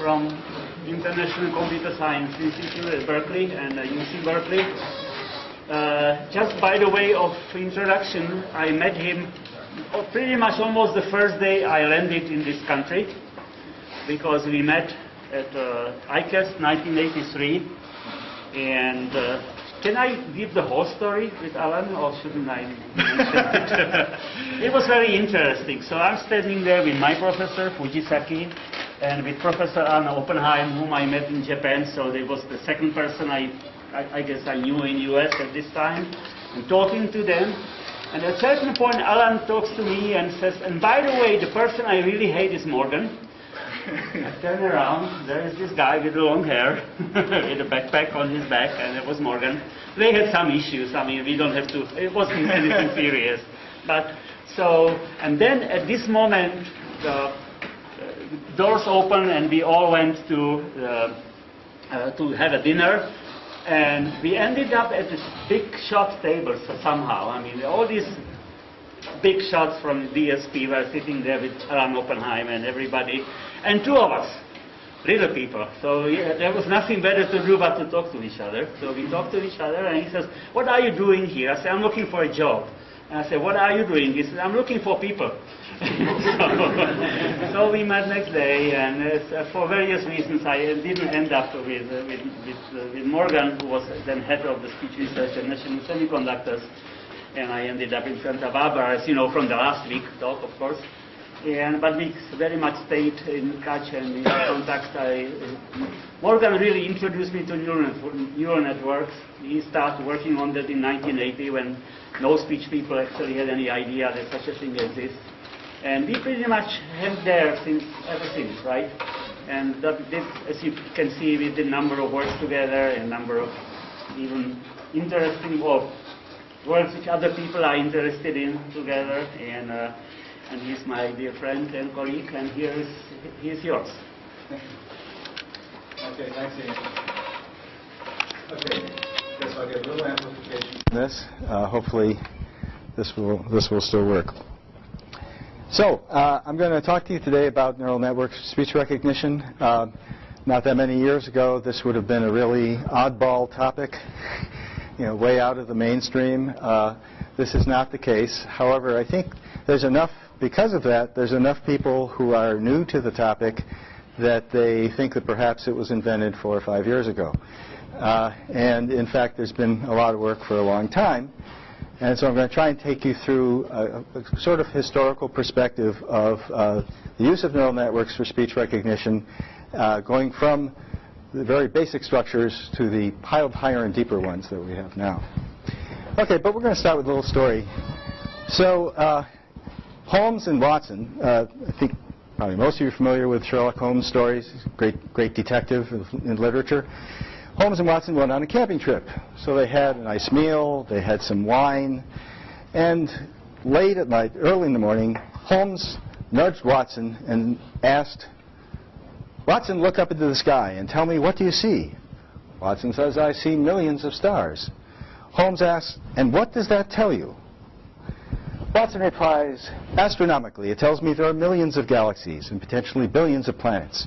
from International Computer Science Institute at Berkeley and UC Berkeley. Just by the way of introduction, I met him pretty much almost the first day I landed in this country, because we met at ICAST 1983. And can I give the whole story with Alan, or shouldn't I mention it? It was very interesting. So I'm standing there with my professor, Fujisaki, and with Professor Anna Oppenheim, whom I met in Japan. So they was the second person I guess I knew in US at this time. I'm talking to them. And at a certain point, Alan talks to me and says, and by the way, the person I really hate is Morgan. I turn around, there is this guy with long hair, with a backpack on his back, and it was Morgan. They had some issues. I mean, we don't have to, it wasn't anything serious. But so, and then at this moment, the doors opened and we all went to have a dinner. And we ended up at this big shot table somehow. I mean, all these big shots from DSP were sitting there with Alan Oppenheim and everybody. And two of us, little people. So yeah, there was nothing better to do but to talk to each other. So we talked to each other, and he says, what are you doing here? I said, I'm looking for a job. And I said, what are you doing? He said, I'm looking for people. So we met next day, and for various reasons I didn't end up with Morgan, who was then head of the speech research at National Semiconductors, and I ended up in Santa Barbara, as you know from the last week talk, of course. But we very much stayed in touch and in contact. Morgan really introduced me to neural networks. He started working on that in 1980 when no speech people actually had any idea that such a thing exists. And we pretty much hang there ever since, right? And as you can see, we did a number of works together, and a number of even interesting works which other people are interested in together. And he's my dear friend and colleague, and here's yours. Okay, thanks, Ian. Okay, guess I'll get a little amplification. This, hopefully, this will still work. So, I'm going to talk to you today about neural networks speech recognition. Not that many years ago, this would have been a really oddball topic, way out of the mainstream. This is not the case. However, I think there's enough, because of that, there's enough people who are new to the topic that they think that perhaps it was invented 4 or 5 years ago. And in fact, there's been a lot of work for a long time. And so I'm going to try and take you through a sort of historical perspective of the use of neural networks for speech recognition, going from the very basic structures to the piled higher and deeper ones that we have now. Okay, but we're going to start with a little story. So Holmes and Watson, I think probably most of you are familiar with Sherlock Holmes stories, great detective in literature. Holmes and Watson went on a camping trip. So they had a nice meal, they had some wine, and late at night, early in the morning, Holmes nudged Watson and asked, Watson, look up into the sky and tell me, what do you see? Watson says, I see millions of stars. Holmes asks, and what does that tell you? Watson replies, astronomically, it tells me there are millions of galaxies and potentially billions of planets.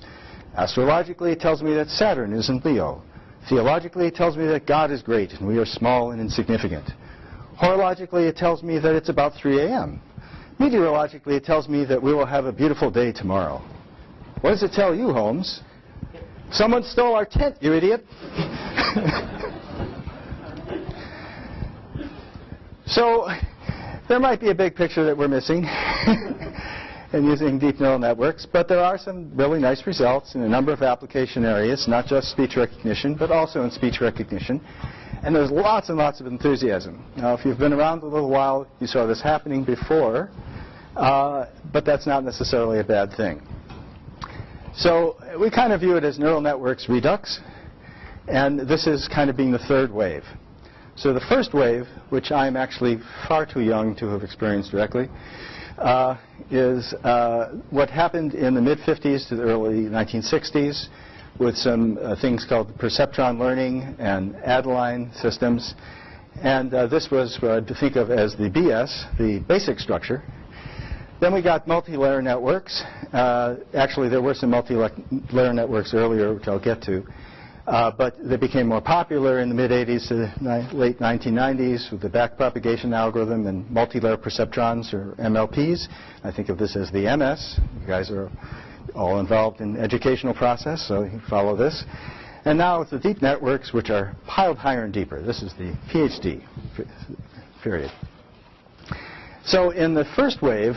Astrologically, it tells me that Saturn is in Leo. Theologically, it tells me that God is great and we are small and insignificant. Horologically, it tells me that it's about 3 a.m. Meteorologically, it tells me that we will have a beautiful day tomorrow. What does it tell you, Holmes? Someone stole our tent, you idiot. So there might be a big picture that we're missing in using deep neural networks, but there are some really nice results in a number of application areas, not just speech recognition, but also in speech recognition. And there's lots and lots of enthusiasm. Now, if you've been around a little while, you saw this happening before, but that's not necessarily a bad thing. So we kind of view it as neural networks redux, and this is kind of being the third wave. So the first wave, which I'm actually far too young to have experienced directly, is what happened in the mid-50s to the early 1960s with some things called perceptron learning and Adeline systems. And this was what I'd think of as the BS, the basic structure. Then we got multi-layer networks. Actually, there were some multi-layer networks earlier, which I'll get to. But they became more popular in the mid-'80s to late 1990s with the backpropagation algorithm and multi-layer perceptrons, or MLPs. I think of this as the MS. You guys are all involved in the educational process, so you follow this. And now it's the deep networks, which are piled higher and deeper. This is the PhD period. So in the first wave,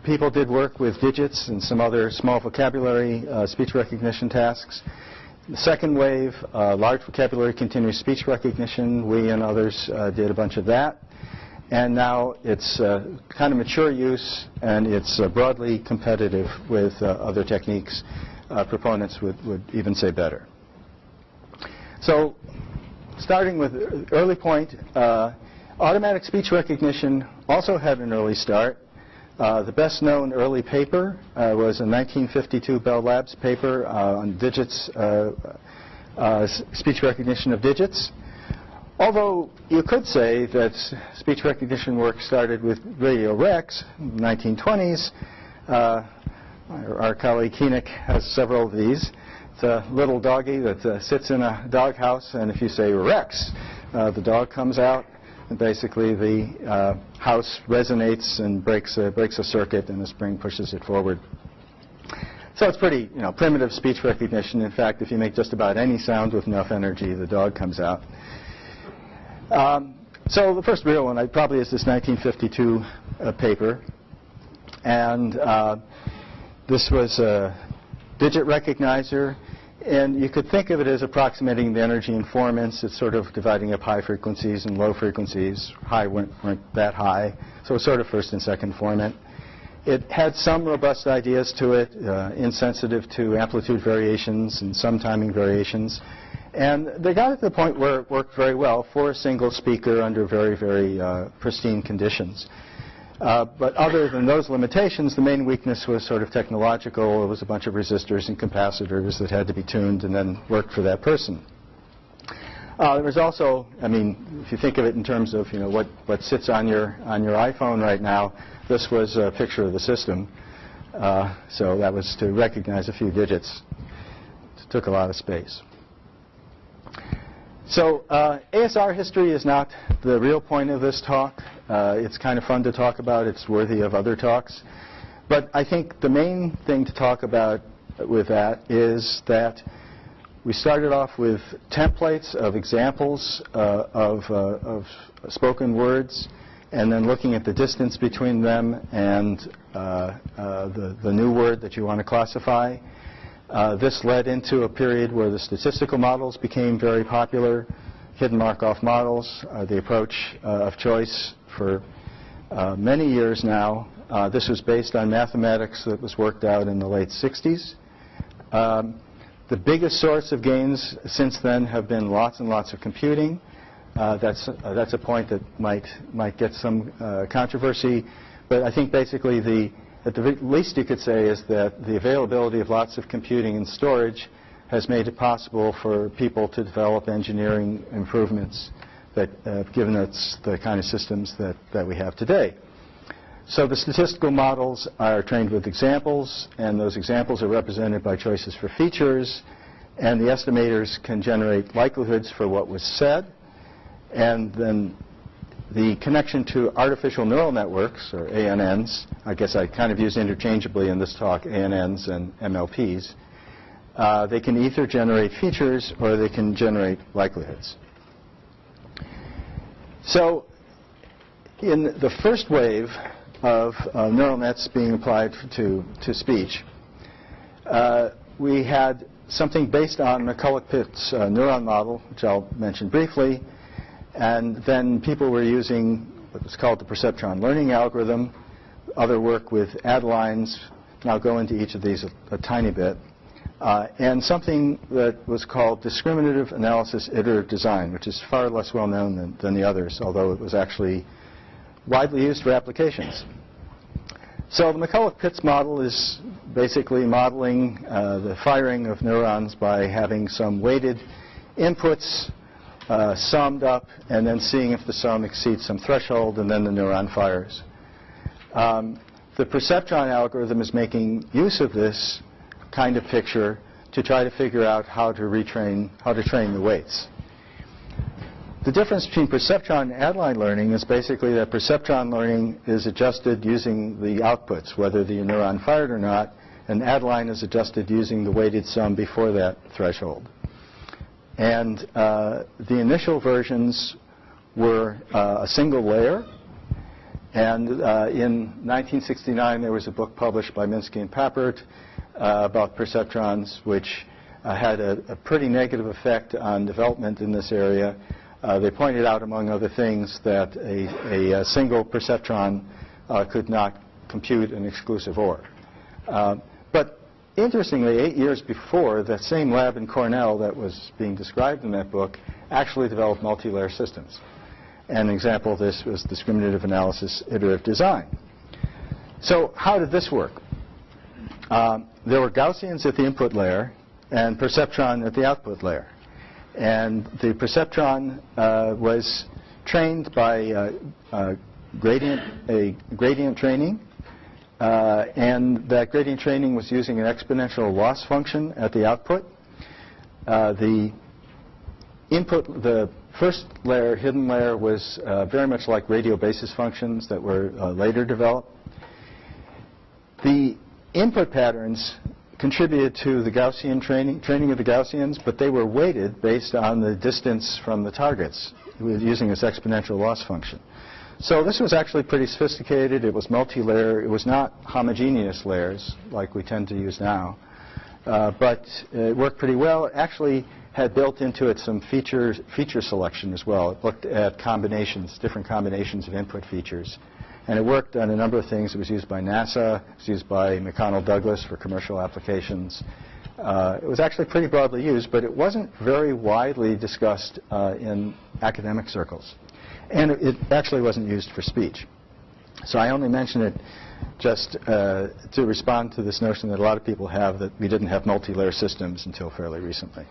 people did work with digits and some other small vocabulary speech recognition tasks. The second wave, large vocabulary continuous speech recognition, we and others did a bunch of that. And now it's kind of mature use, and it's broadly competitive with other techniques. Proponents would even say better. So starting with early point, automatic speech recognition also had an early start. The best known early paper was a 1952 Bell Labs paper on digits, speech recognition of digits. Although you could say that speech recognition work started with Radio Rex in the 1920s. Our colleague Koenig has several of these. It's a little doggy that sits in a doghouse, and if you say Rex, the dog comes out. And basically, the house resonates and breaks a circuit, and the spring pushes it forward. So it's pretty, primitive speech recognition. In fact, if you make just about any sound with enough energy, the dog comes out. So the first real one probably is this 1952 paper, and this was a digit recognizer. And you could think of it as approximating the energy informant's. It's sort of dividing up high frequencies and low frequencies. High weren't that high, so it's sort of first and second formant. It had some robust ideas to it, insensitive to amplitude variations and some timing variations. And they got it to the point where it worked very well for a single speaker under very, very pristine conditions. But other than those limitations, the main weakness was sort of technological. It was a bunch of resistors and capacitors that had to be tuned and then worked for that person. There was also, if you think of it in terms of what sits on your iPhone right now, this was a picture of the system. So that was to recognize a few digits. It took a lot of space. So ASR history is not the real point of this talk. It's kind of fun to talk about. It's worthy of other talks. But I think the main thing to talk about with that is that we started off with templates of examples of spoken words, and then looking at the distance between them and the new word that you want to classify. This led into a period where the statistical models became very popular. Hidden Markov models are the approach of choice for many years now. This was based on mathematics that was worked out in the late 60s. The biggest source of gains since then have been lots and lots of computing. That's a point that might get some controversy, but I think basically at the least you could say is that the availability of lots of computing and storage has made it possible for people to develop engineering improvements that given it's the kind of systems that we have today. So the statistical models are trained with examples, and those examples are represented by choices for features, and the estimators can generate likelihoods for what was said, and then the connection to artificial neural networks, or ANNs, I guess I kind of use interchangeably in this talk ANNs and MLPs, they can either generate features or they can generate likelihoods. So in the first wave of neural nets being applied to speech, we had something based on McCulloch-Pitts' neuron model, which I'll mention briefly. And then people were using what was called the perceptron learning algorithm, other work with Adelines, and I'll go into each of these a tiny bit, and something that was called discriminative analysis iterative design, which is far less well known than the others, although it was actually widely used for applications. So the McCulloch-Pitts model is basically modeling the firing of neurons by having some weighted inputs summed up, and then seeing if the sum exceeds some threshold, and then the neuron fires. the perceptron algorithm is making use of this kind of picture to try to figure out how to train the weights. The difference between perceptron and add-line learning is basically that perceptron learning is adjusted using the outputs, whether the neuron fired or not, and add-line is adjusted using the weighted sum before that threshold. And the initial versions were a single layer. And in 1969, there was a book published by Minsky and Papert about perceptrons, which had a pretty negative effect on development in this area. They pointed out, among other things, that a single perceptron could not compute an exclusive OR. But interestingly, 8 years before, that same lab in Cornell that was being described in that book actually developed multi-layer systems. An example of this was discriminative analysis iterative design. So how did this work? There were Gaussians at the input layer and perceptron at the output layer. And the perceptron was trained by gradient training. And that gradient training was using an exponential loss function at the output. The first layer, hidden layer, was very much like radio basis functions that were later developed. The input patterns contributed to the Gaussian training of the Gaussians, but they were weighted based on the distance from the targets using this exponential loss function. So this was actually pretty sophisticated. It was multi-layer. It was not homogeneous layers like we tend to use now, but it worked pretty well. It actually had built into it some feature selection as well. It looked at different combinations of input features. And it worked on a number of things. It was used by NASA. It was used by McConnell Douglas for commercial applications. It was actually pretty broadly used, but it wasn't very widely discussed in academic circles. And it actually wasn't used for speech. So I only mention it just to respond to this notion that a lot of people have that we didn't have multi-layer systems until fairly recently.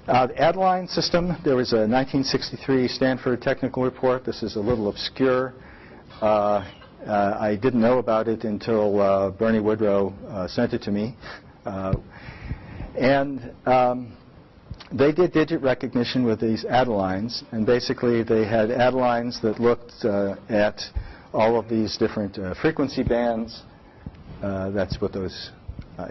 The add-line system, there was a 1963 Stanford technical report. This is a little obscure. I didn't know about it until Bernie Woodrow sent it to me. They did digit recognition with these add-lines, and basically they had add-lines that looked at all of these different frequency bands. That's what those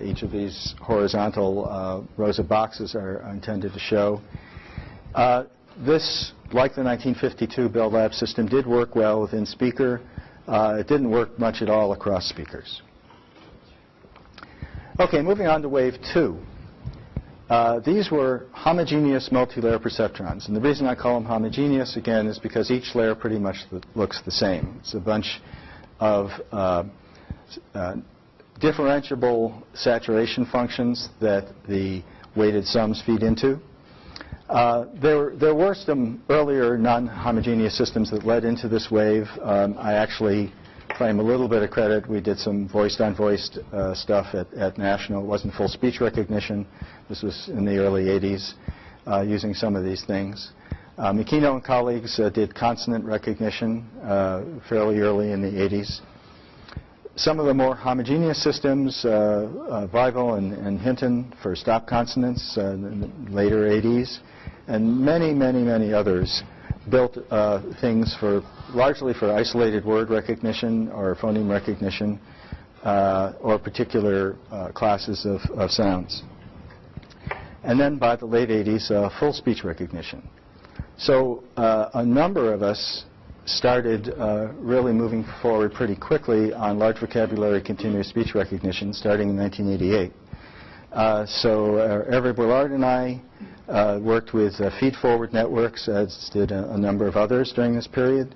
each of these horizontal rows of boxes are intended to show. This, like the 1952 Bell Labs system, did work well within speaker. It didn't work much at all across speakers. Okay, moving on to wave 2. These were homogeneous multi-layer perceptrons. And the reason I call them homogeneous, again, is because each layer pretty much looks the same. It's a bunch of differentiable saturation functions that the weighted sums feed into. There were some earlier non-homogeneous systems that led into this wave. I actually claim a little bit of credit. We did some voiced-unvoiced stuff at National. It wasn't full speech recognition. This was in the early 80s using some of these things. Mikino and colleagues did consonant recognition fairly early in the 80s. Some of the more homogeneous systems, Weivel and Hinton for stop consonants in the later 80s, and many others built things largely for isolated word recognition or phoneme recognition or particular classes of sounds. And then by the late 80s, full speech recognition. So a number of us started really moving forward pretty quickly on large vocabulary continuous speech recognition starting in 1988. So Hervé Boulard and I worked with feed-forward networks, as did a number of others during this period.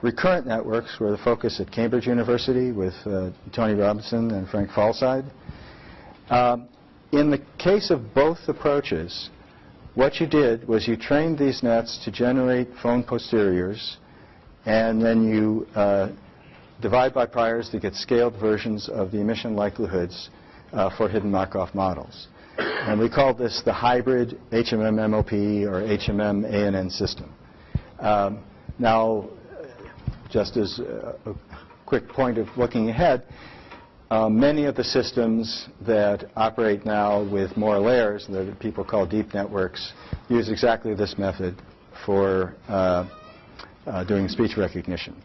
Recurrent networks were the focus at Cambridge University with Tony Robinson and Frank Fallside. In the case of both approaches, what you did was you trained these nets to generate phone posteriors, and then you divide by priors to get scaled versions of the emission likelihoods for hidden Markov models. And we called this the hybrid HMM-MOP or HMM-ANN system. Now, just as quick point of looking ahead, many of the systems that operate now with more layers that people call deep networks use exactly this method for doing speech recognition.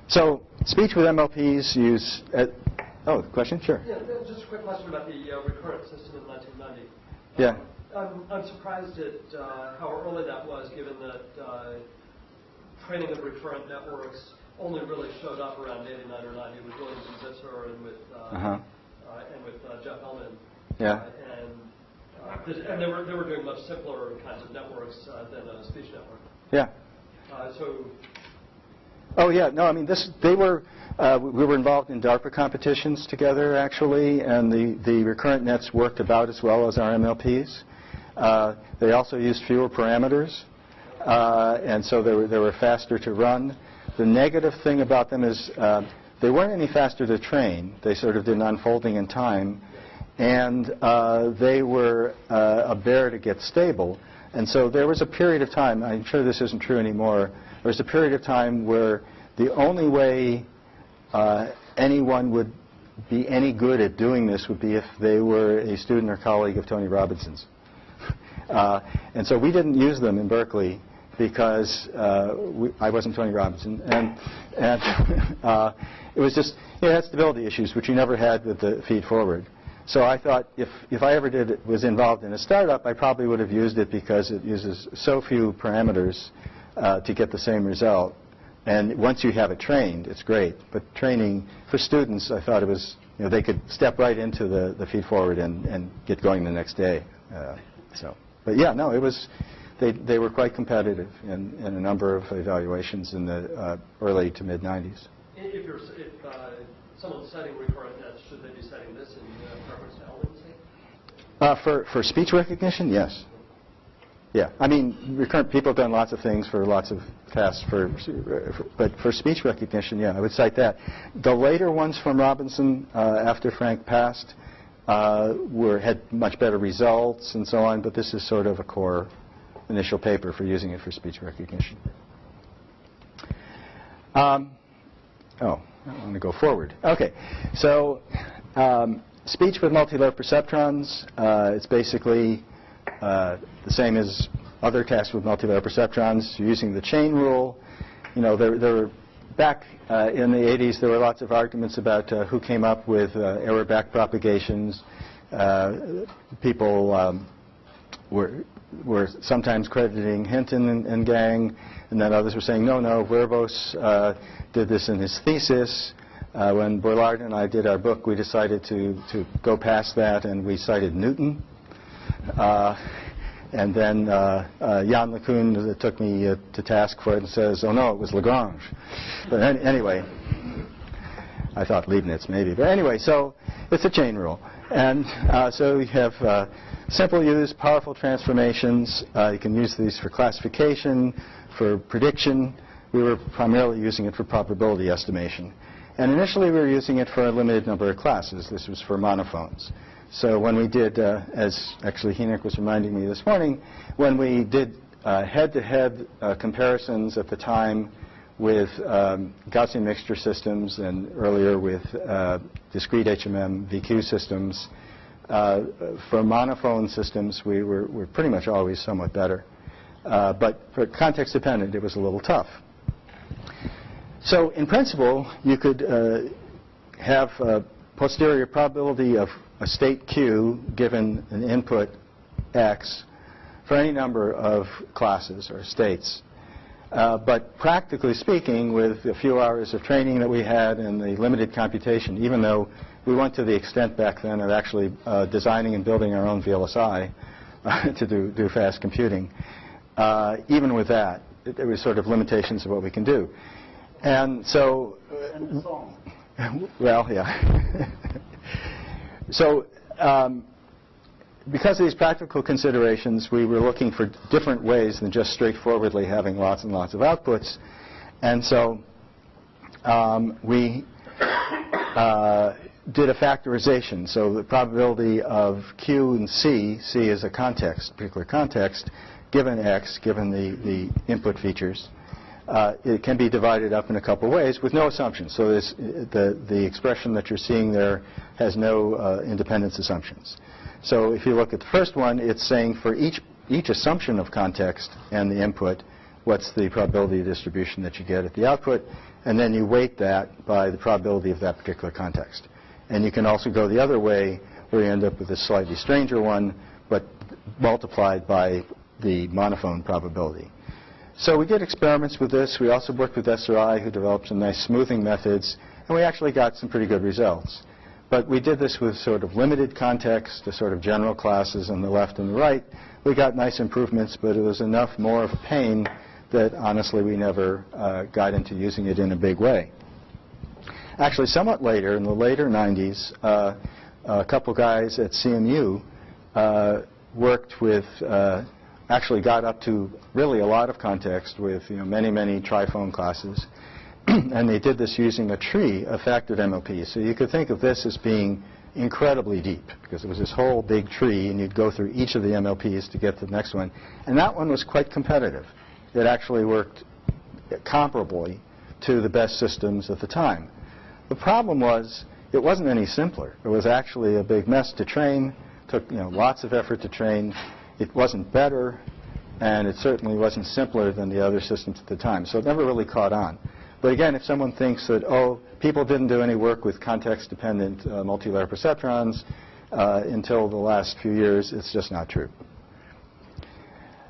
So speech with MLPs use... oh, question? Sure. Yeah, just a quick question about the recurrent system in 1990. Yeah. I'm surprised at how early that was, given that training of recurrent networks only really showed up around 89 or 90 with Williams and Zitzer and with Jeff Hellman. Yeah. And they were doing much simpler kinds of networks than a speech network. Yeah. Oh yeah, no, I mean we were involved in DARPA competitions together actually, and the recurrent nets worked about as well as our MLPs. They also used fewer parameters, and so they were faster to run. The negative thing about them is they weren't any faster to train. They sort of did an unfolding in time, and they were a bear to get stable. And so there was a period of time, I'm sure this isn't true anymore, there was a period of time where the only way anyone would be any good at doing this would be if they were a student or colleague of Tony Robinson's. And so we didn't use them in Berkeley because I wasn't Tony Robinson. And it was just, it had stability issues, which you never had with the feed forward. So I thought if I ever was involved in a startup, I probably would have used it because it uses so few parameters to get the same result. And once you have it trained, it's great. But training for students, I thought it was, they could step right into the feed forward and get going the next day. But yeah, no, it was, they were quite competitive in a number of evaluations in the early to mid 90s. If someone's citing recurrent nets, should they be citing this in preference to Hellman? For speech recognition, yes. Yeah, I mean, recurrent people have done lots of things for lots of tasks, but for speech recognition, yeah, I would cite that. The later ones from Robinson, after Frank passed, had much better results and so on, but this is sort of a core initial paper for using it for speech recognition. I want to go forward. Okay, so speech with multi-layer perceptrons, it's basically the same as other tasks with multi-layer perceptrons. You're using the chain rule. There were back in the 80s, there were lots of arguments about who came up with error back propagations. People were sometimes crediting Hinton and gang, and then others were saying, no, Verbos did this in his thesis. When Boillard and I did our book, we decided to go past that, and we cited Newton. And then Jan LeCun took me to task for it and says, oh no, it was Lagrange. But anyway, I thought Leibniz maybe. But anyway, so it's a chain rule. And so we have simple use, powerful transformations. You can use these for classification, for prediction. We were primarily using it for probability estimation. And initially we were using it for a limited number of classes. This was for monophones. So when we did, as actually Hynek was reminding me this morning, when we did head-to-head comparisons at the time with Gaussian mixture systems and earlier with discrete HMM VQ systems, for monophone systems we were pretty much always somewhat better. But for context dependent, it was a little tough. So in principle, you could have a posterior probability of a state Q given an input X for any number of classes or states. But practically speaking, with a few hours of training that we had and the limited computation, even though we went to the extent back then of actually designing and building our own VLSI to do fast computing, even with that, there was sort of limitations of what we can do. And so, and the song. Well, yeah. So, because of these practical considerations, we were looking for different ways than just straightforwardly having lots and lots of outputs. And so we did a factorization. So the probability of Q and C is a context, particular context, given X, given the input features, it can be divided up in a couple ways with no assumptions. So the expression that you're seeing there has no independence assumptions. So if you look at the first one, it's saying for each assumption of context and the input, what's the probability distribution that you get at the output, and then you weight that by the probability of that particular context. And you can also go the other way, where you end up with a slightly stranger one, but multiplied by the monophone probability. So we did experiments with this. We also worked with SRI, who developed some nice smoothing methods, and we actually got some pretty good results. But we did this with sort of limited context, the sort of general classes on the left and the right. We got nice improvements, but it was enough more of a pain that honestly we never got into using it in a big way. Actually, somewhat later, in the later 90s, a couple guys at CMU worked with, actually got up to really a lot of context with many, many triphone classes. And they did this using a tree of factored MLPs. So you could think of this as being incredibly deep, because it was this whole big tree, and you'd go through each of the MLPs to get to the next one. And that one was quite competitive. It actually worked comparably to the best systems at the time. The problem was it wasn't any simpler. It was actually a big mess to train. Took lots of effort to train. It wasn't better, and it certainly wasn't simpler than the other systems at the time. So it never really caught on. But again, if someone thinks that, oh, people didn't do any work with context-dependent multilayer perceptrons until the last few years, it's just not true.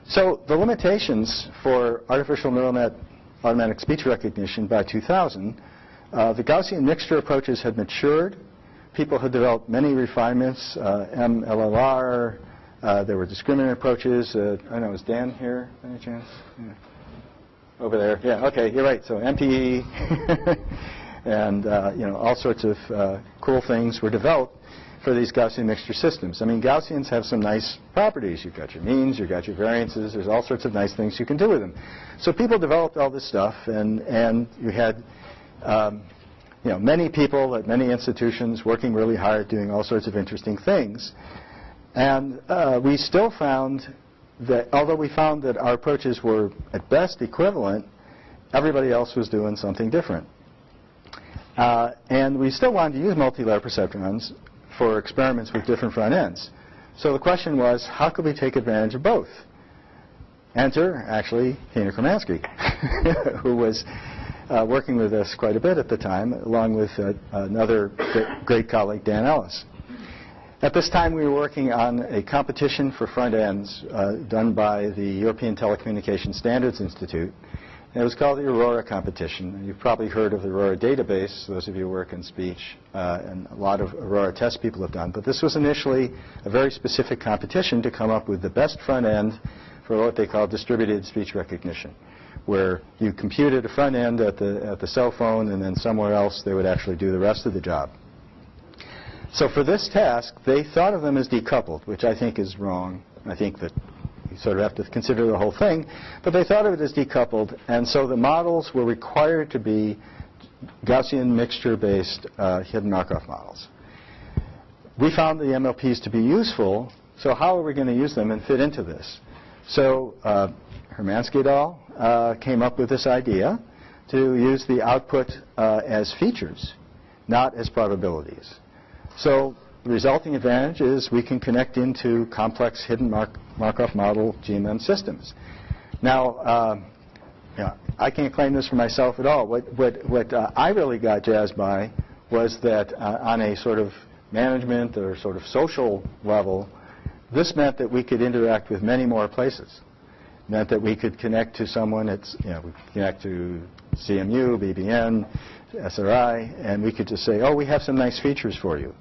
So the limitations for artificial neural net automatic speech recognition by 2000, the Gaussian mixture approaches had matured. People had developed many refinements, MLLR, there were discriminant approaches. I don't know, is Dan here by any chance? Yeah. Over there, yeah, okay, you're right. So MPE and all sorts of cool things were developed for these Gaussian mixture systems. I mean, Gaussians have some nice properties. You've got your means, you've got your variances. There's all sorts of nice things you can do with them. So people developed all this stuff, and you had many people at many institutions working really hard, doing all sorts of interesting things. And we still found that although we found that our approaches were at best equivalent, everybody else was doing something different. And we still wanted to use multilayer perceptrons for experiments with different front ends. So the question was, how could we take advantage of both? Enter, actually, Heiner Kermansky, who was working with us quite a bit at the time, along with another great colleague, Dan Ellis. At this time, we were working on a competition for front ends done by the European Telecommunication Standards Institute. And it was called the Aurora competition. You've probably heard of the Aurora database, those of you who work in speech, and a lot of Aurora tests people have done. But this was initially a very specific competition to come up with the best front end for what they call distributed speech recognition, where you computed a front end at the cell phone, and then somewhere else they would actually do the rest of the job. So for this task, they thought of them as decoupled, which I think is wrong. I think that you sort of have to consider the whole thing. But they thought of it as decoupled, and so the models were required to be Gaussian mixture-based hidden Markov models. We found the MLPs to be useful, so how are we going to use them and fit into this? So Hermansky et al. Came up with this idea to use the output as features, not as probabilities. So the resulting advantage is we can connect into complex hidden Markov model GMM systems. Now, I can't claim this for myself at all. What I really got jazzed by was that on a sort of management or sort of social level, this meant that we could interact with many more places. It meant that we could connect to someone, we could connect to CMU, BBN, SRI, and we could just say, oh, we have some nice features for you.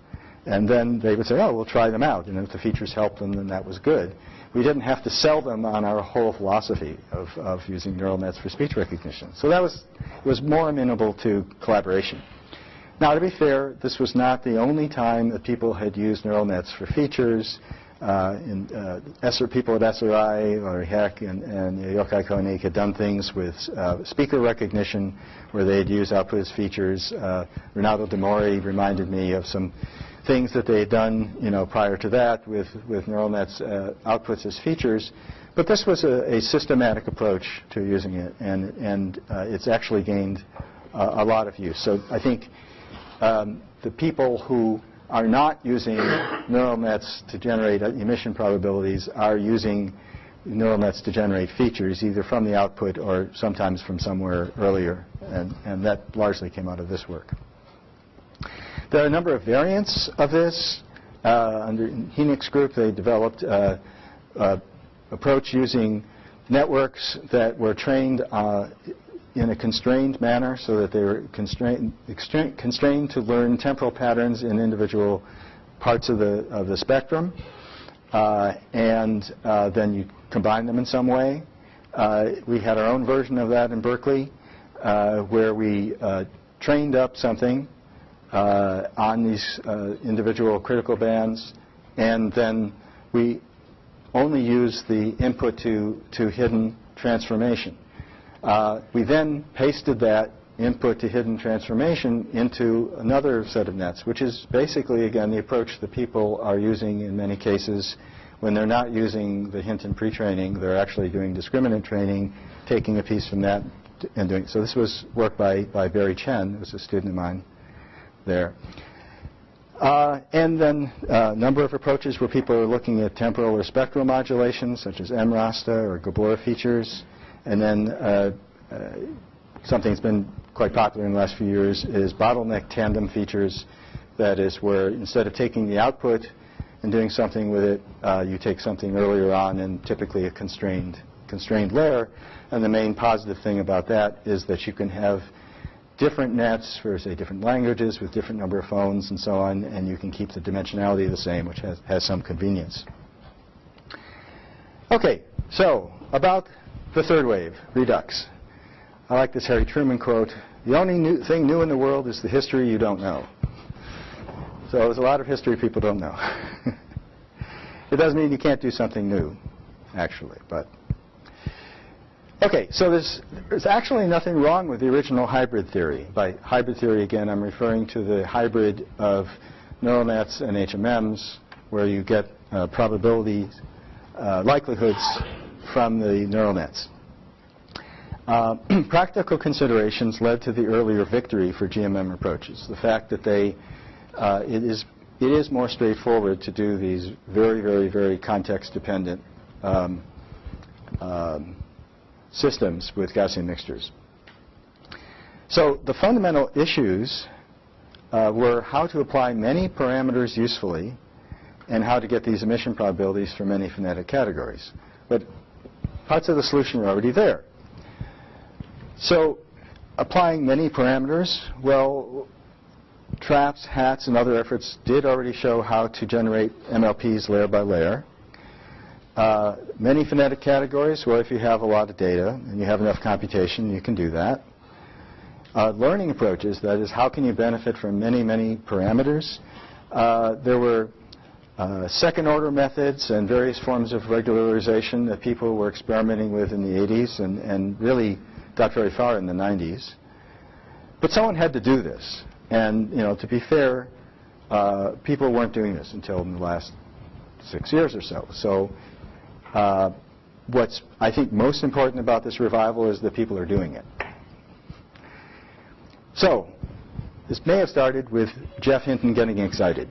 And then they would say, oh, we'll try them out. And if the features helped them, then that was good. We didn't have to sell them on our whole philosophy of using neural nets for speech recognition. So it was more amenable to collaboration. Now, to be fair, this was not the only time that people had used neural nets for features. People at SRI, Larry Heck and Yochai Koenig had done things with speaker recognition where they had used output as features. Renato De Mori reminded me of some things that they had done prior to that with neural nets outputs as features. But this was a systematic approach to using it, and it's actually gained a lot of use. So I think the people who are not using neural nets to generate emission probabilities are using neural nets to generate features, either from the output or sometimes from somewhere earlier, and that largely came out of this work. There are a number of variants of this. Under Hennick's group, they developed an approach using networks that were trained in a constrained manner, so that they were constrained to learn temporal patterns in individual parts of the spectrum, and then you combine them in some way. We had our own version of that in Berkeley, where we trained up something on these individual critical bands, and then we only use the input to hidden transformation. We then pasted that input to hidden transformation into another set of nets, which is basically, again, the approach that people are using in many cases when they're not using the Hinton pre-training. They're actually doing discriminant training, taking a piece from that and doing. So this was work by Barry Chen, who was a student of mine there. And then a number of approaches where people are looking at temporal or spectral modulations, such as MRASTA or Gabor features. And then something that's been quite popular in the last few years is bottleneck tandem features. That is where instead of taking the output and doing something with it, you take something earlier on, and typically a constrained layer. And the main positive thing about that is that you can have different nets for, say, different languages with different number of phones and so on, and you can keep the dimensionality the same, which has some convenience. Okay, so about the third wave, redux. I like this Harry Truman quote: "The only thing new in the world is the history you don't know." So there's a lot of history people don't know. It doesn't mean you can't do something new, actually, but. Okay, so there's actually nothing wrong with the original hybrid theory. By hybrid theory, again, I'm referring to the hybrid of neural nets and HMMs, where you get probabilities, likelihoods from the neural nets. Practical considerations led to the earlier victory for GMM approaches. The fact that it is more straightforward to do these very, very, very context-dependent systems with Gaussian mixtures. So the fundamental issues were how to apply many parameters usefully and how to get these emission probabilities for many phonetic categories. But parts of the solution are already there. So applying many parameters, well, traps, hats, and other efforts did already show how to generate MLPs layer by layer. Many phonetic categories, well, if you have a lot of data and you have enough computation, you can do that. Learning approaches, that is, how can you benefit from many, many parameters? There were second-order methods and various forms of regularization that people were experimenting with in the 80s and really got very far in the 90s. But someone had to do this. And, to be fair, people weren't doing this until in the last 6 years or so. So what's, I think, most important about this revival is that people are doing it. So this may have started with Geoff Hinton getting excited.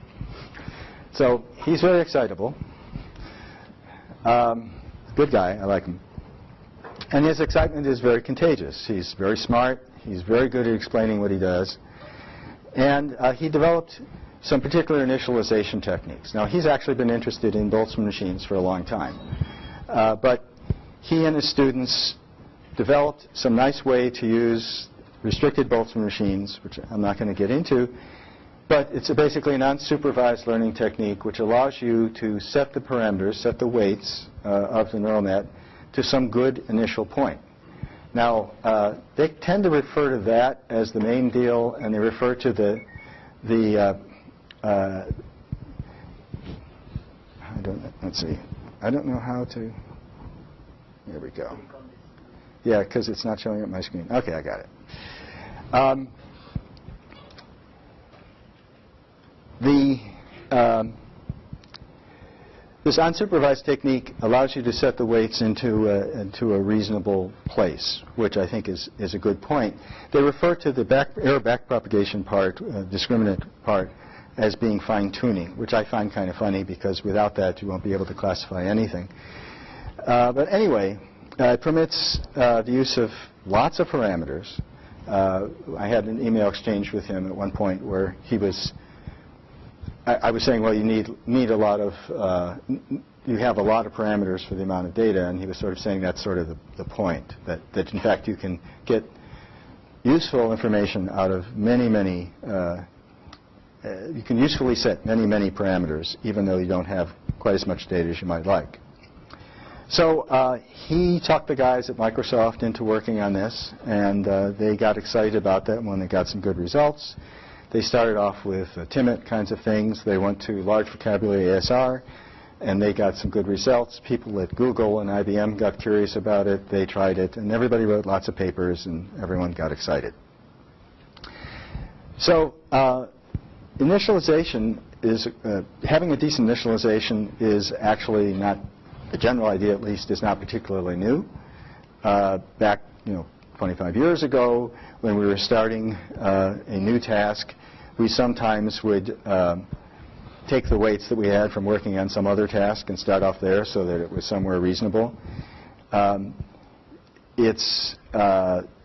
So he's very excitable. Good guy. I like him. And his excitement is very contagious. He's very smart. He's very good at explaining what he does. And he developed some particular initialization techniques. Now, he's actually been interested in Boltzmann machines for a long time. But he and his students developed some nice way to use restricted Boltzmann machines, which I'm not going to get into. But it's basically an unsupervised learning technique which allows you to set the parameters, set the weights of the neural net to some good initial point. Now, they tend to refer to that as the main deal, and they refer to I don't know how to, there we go. Yeah, because it's not showing up my screen. Okay, I got it. This unsupervised technique allows you to set the weights into a reasonable place, which I think is a good point. They refer to the error backpropagation part, discriminant part, as being fine-tuning, which I find kind of funny because without that you won't be able to classify anything. But anyway, it permits the use of lots of parameters. I had an email exchange with him at one point where he was. I was saying, well, you need a lot of, you have a lot of parameters for the amount of data, and he was sort of saying that's sort of the point, that in fact you can get useful information out of many, you can usefully set many parameters, even though you don't have quite as much data as you might like. So he talked the guys at Microsoft into working on this, and they got excited about that when they got some good results. They started off with TIMIT kinds of things. They went to large vocabulary ASR, and they got some good results. People at Google and IBM got curious about it. They tried it, and everybody wrote lots of papers, and everyone got excited. So initialization is, having a decent initialization is actually not, the general idea at least, is not particularly new. Back, 25 years ago, when we were starting a new task, we sometimes would take the weights that we had from working on some other task and start off there so that it was somewhere reasonable.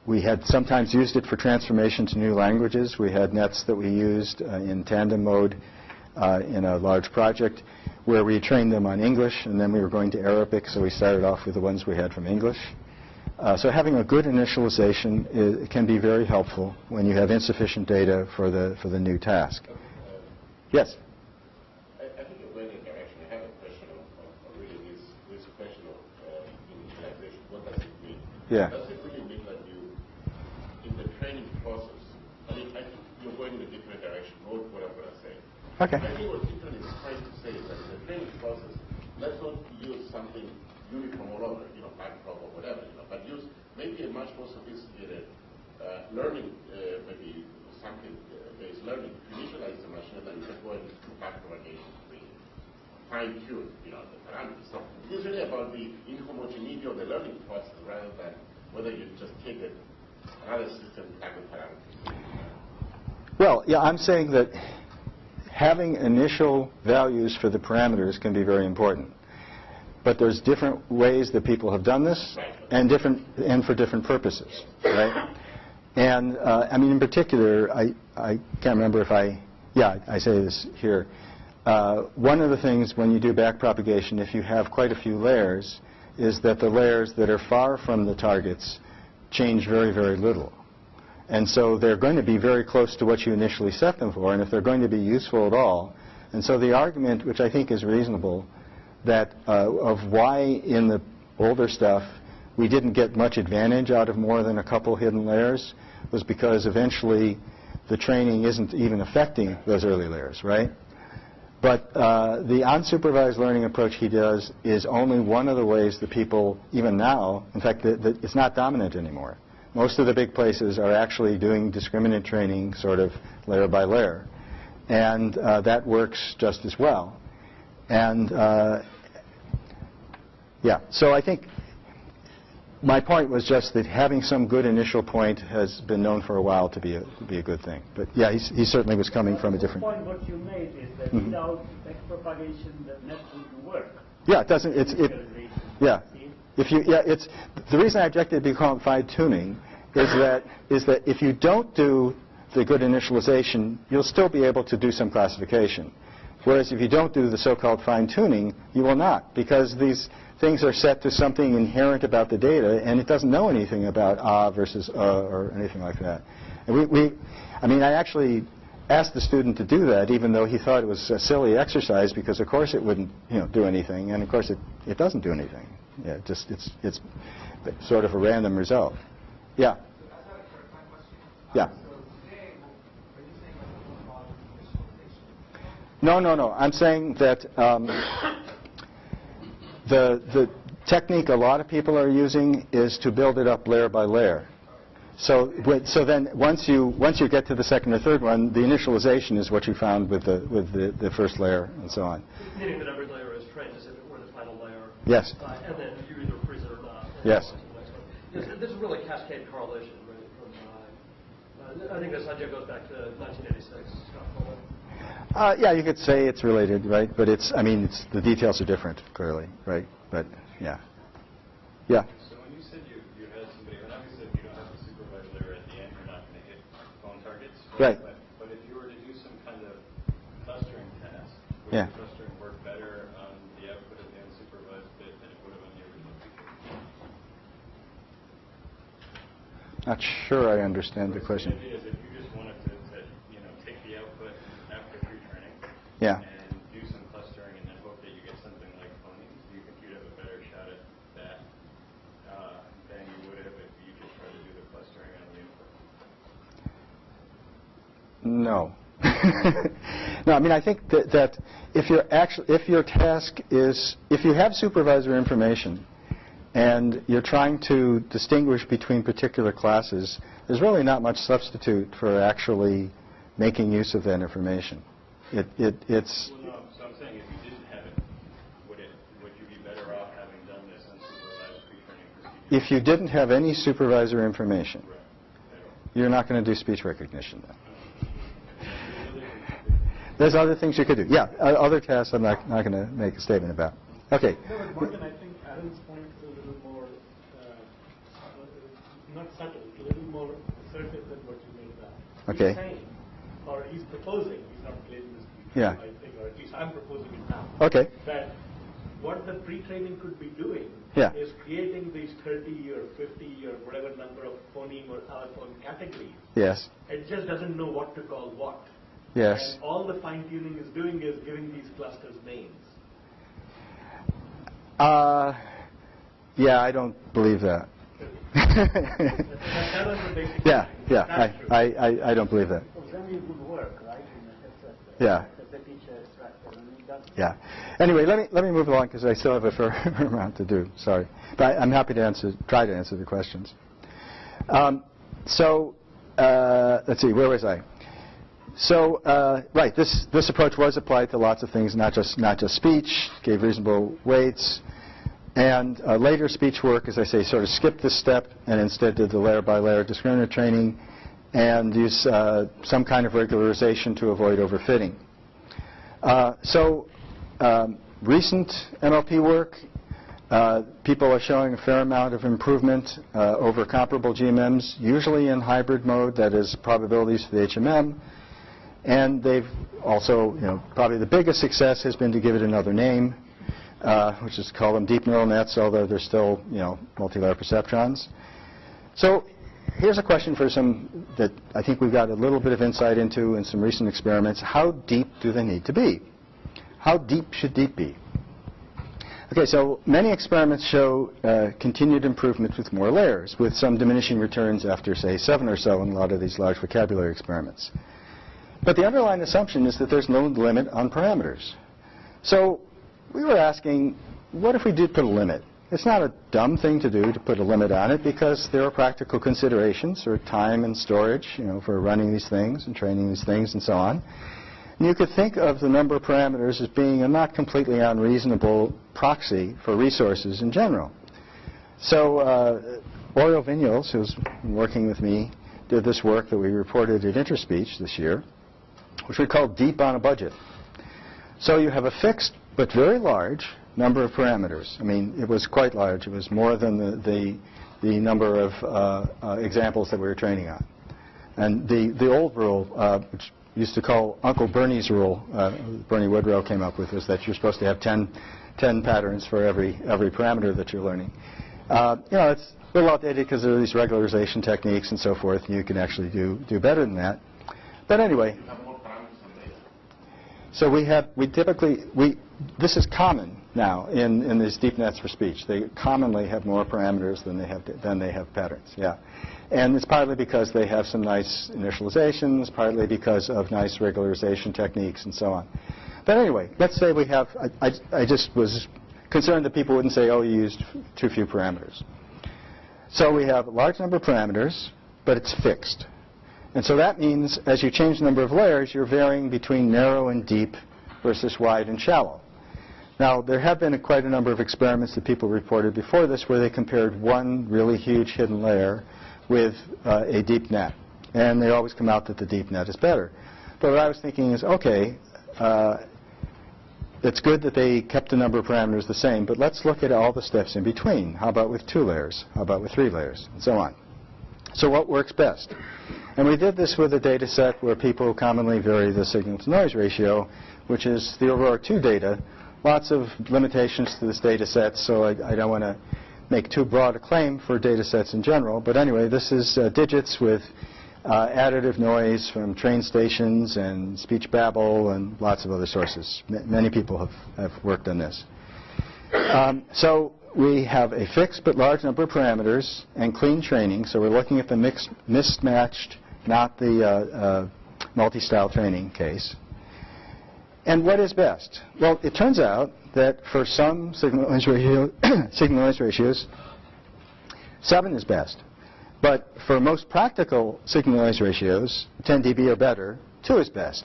We had sometimes used it for transformation to new languages. We had nets that we used in tandem mode in a large project where we trained them on English, and then we were going to Arabic, so we started off with the ones we had from English. So having a good initialization can be very helpful when you have insufficient data for the new task. Yes? I think you're going in direction. I have a question on really this question of initialization. What does it mean? Yeah. Does it really mean that you, in the training process, I think you're going in a different direction. Note what I'm going to say. Okay. I think what Ethan is trying to say is that in the training process, let's not use something uniform all over, backprop or whatever, but use maybe a much more sophisticated learning, maybe something-based learning. Initialize the machine and then you can go into backpropagation to fine-tune, the parameters. So it's really about the inhomogeneity of the learning process rather than whether you just take another system type of parameters. Well, yeah, I'm saying that having initial values for the parameters can be very important. But there's different ways that people have done this, and for different purposes, right? And in particular, I can't remember if I say this here. One of the things when you do backpropagation, if you have quite a few layers, is that the layers that are far from the targets change very little. And so they're going to be very close to what you initially set them for, and if they're going to be useful at all. And so the argument, which I think is reasonable, that of why in the older stuff we didn't get much advantage out of more than a couple hidden layers was because eventually the training isn't even affecting those early layers, right? But the unsupervised learning approach he does is only one of the ways that people, even now, in fact, it's not dominant anymore. Most of the big places are actually doing discriminant training sort of layer by layer. And that works just as well. And so I think my point was just that having some good initial point has been known for a while to be a good thing. But yeah, he certainly was coming from a different. The point what you made is that without backpropagation, the net wouldn't work. Yeah, it doesn't. It's the reason I objected to be called fine-tuning is that if you don't do the good initialization, you'll still be able to do some classification. Whereas if you don't do the so-called fine-tuning, you will not, because these things are set to something inherent about the data, and it doesn't know anything about versus or anything like that. And I actually asked the student to do that, even though he thought it was a silly exercise, because of course it wouldn't do anything, and of course it doesn't do anything. Yeah, it's sort of a random result. Yeah. Yeah. No. I'm saying that the technique a lot of people are using is to build it up layer by layer. So then once you get to the second or third one, the initialization is what you found with the first layer and so on. Meaning that every layer is trained as if it were the final layer. Yes. And then you either freeze it or not. Yes. This is really cascade correlation, right? From, I think this idea goes back to 1986. Scott Fuller. Yeah, you could say it's related, right? But the details are different, clearly, right? But, yeah. Yeah. So when you said you had somebody, and obviously if you don't have a supervised layer at the end, you're not going to hit phone targets. Right. But if you were to do some kind of clustering task, would Yeah. the clustering work better on the output of the unsupervised bit than it would have on the original feature? Not sure I understand the question. The idea is if you just wanted to take the output after pre-training Yeah. and do some clustering and then hope that you get something like phonemes, do you think you'd have a better shot at that than you would have if you just tried to do the clustering on the input? No. No, I think that if your task is, if you have supervisor information and you're trying to distinguish between particular classes, there's really not much substitute for actually making use of that information. It's. Well, no, so I'm saying if you didn't have it, would you be better off having done this unsupervised pre-training procedure? If you didn't have any supervisor information, Right. you're not going to do speech recognition then. There's other things you could do. Yeah, other tasks I'm not going to make a statement about. Okay. No, but Morgan, I think Adam's point is a little more, not subtle, a little more assertive than what you made that. Okay. He's saying, or he's proposing, he's not claiming this to be Yeah. true, I think, or at least I'm proposing it now. Okay. That what the pre-training could be doing Yeah. is creating these 30 or 50 or whatever number of phoneme or allophone categories. Yes. It just doesn't know what to call what. Yes. And all the fine-tuning is doing is giving these clusters names. Yeah, I don't believe that. That was the basic Yeah, thing. yeah, That's true. I don't believe that. Then it would work, right? In a headset. Yeah. The teacher is right. Yeah. Anyway, let me move along because I still have a fair amount to do. Sorry, but I'm happy to try to answer the questions. Let's see, where was I? So, right, this approach was applied to lots of things, not just speech. Gave reasonable weights, and later speech work, as I say, sort of skipped this step and instead did the layer-by-layer discriminant training, and use some kind of regularization to avoid overfitting. Recent NLP work, people are showing a fair amount of improvement over comparable GMMs, usually in hybrid mode, that is probabilities for the HMM. And they've also, probably the biggest success has been to give it another name, which is call them deep neural nets, although they're still, multi-layer perceptrons. So here's a question for some that I think we've got a little bit of insight into in some recent experiments. How deep do they need to be? How deep should deep be? Okay, so many experiments show continued improvement with more layers, with some diminishing returns after, say, 7 or so in a lot of these large vocabulary experiments. But the underlying assumption is that there's no limit on parameters. So we were asking, what if we did put a limit? It's not a dumb thing to do to put a limit on it because there are practical considerations or time and storage, for running these things and training these things and so on. And you could think of the number of parameters as being a not completely unreasonable proxy for resources in general. So Oriol Vignoles, who's been working with me, did this work that we reported at Interspeech this year, which we call deep on a budget. So you have a fixed but very large number of parameters. It was quite large. It was more than the number of examples that we were training on. And the old rule, which used to call Uncle Bernie's rule, Bernie Woodrow came up with, was that you're supposed to have 10 patterns for every parameter that you're learning. It's a little outdated because there are these regularization techniques and so forth, and you can actually do better than that. But anyway, so this is common now in these deep nets for speech. They commonly have more parameters than they have patterns. Yeah, and it's partly because they have some nice initializations, partly because of nice regularization techniques and so on. But anyway, let's say we have. I just was concerned that people wouldn't say, "Oh, you used too few parameters." So we have a large number of parameters, but it's fixed. And so that means as you change the number of layers, you're varying between narrow and deep versus wide and shallow. Now, there have been quite a number of experiments that people reported before this where they compared one really huge hidden layer with a deep net. And they always come out that the deep net is better. But what I was thinking is, okay, it's good that they kept the number of parameters the same, but let's look at all the steps in between. How about with 2 layers? How about with 3 layers? And so on. So what works best? And we did this with a data set where people commonly vary the signal-to-noise ratio, which is the Aurora 2 data. Lots of limitations to this data set, so I don't want to make too broad a claim for data sets in general. But anyway, this is digits with additive noise from train stations and speech babble and lots of other sources. Many people have worked on this. So we have a fixed but large number of parameters and clean training. So we're looking at the mismatched, not the multi-style training case. And what is best? Well, it turns out that for some signal-noise ratios, 7 is best. But for most practical signal-noise ratios, 10 dB or better, 2 is best.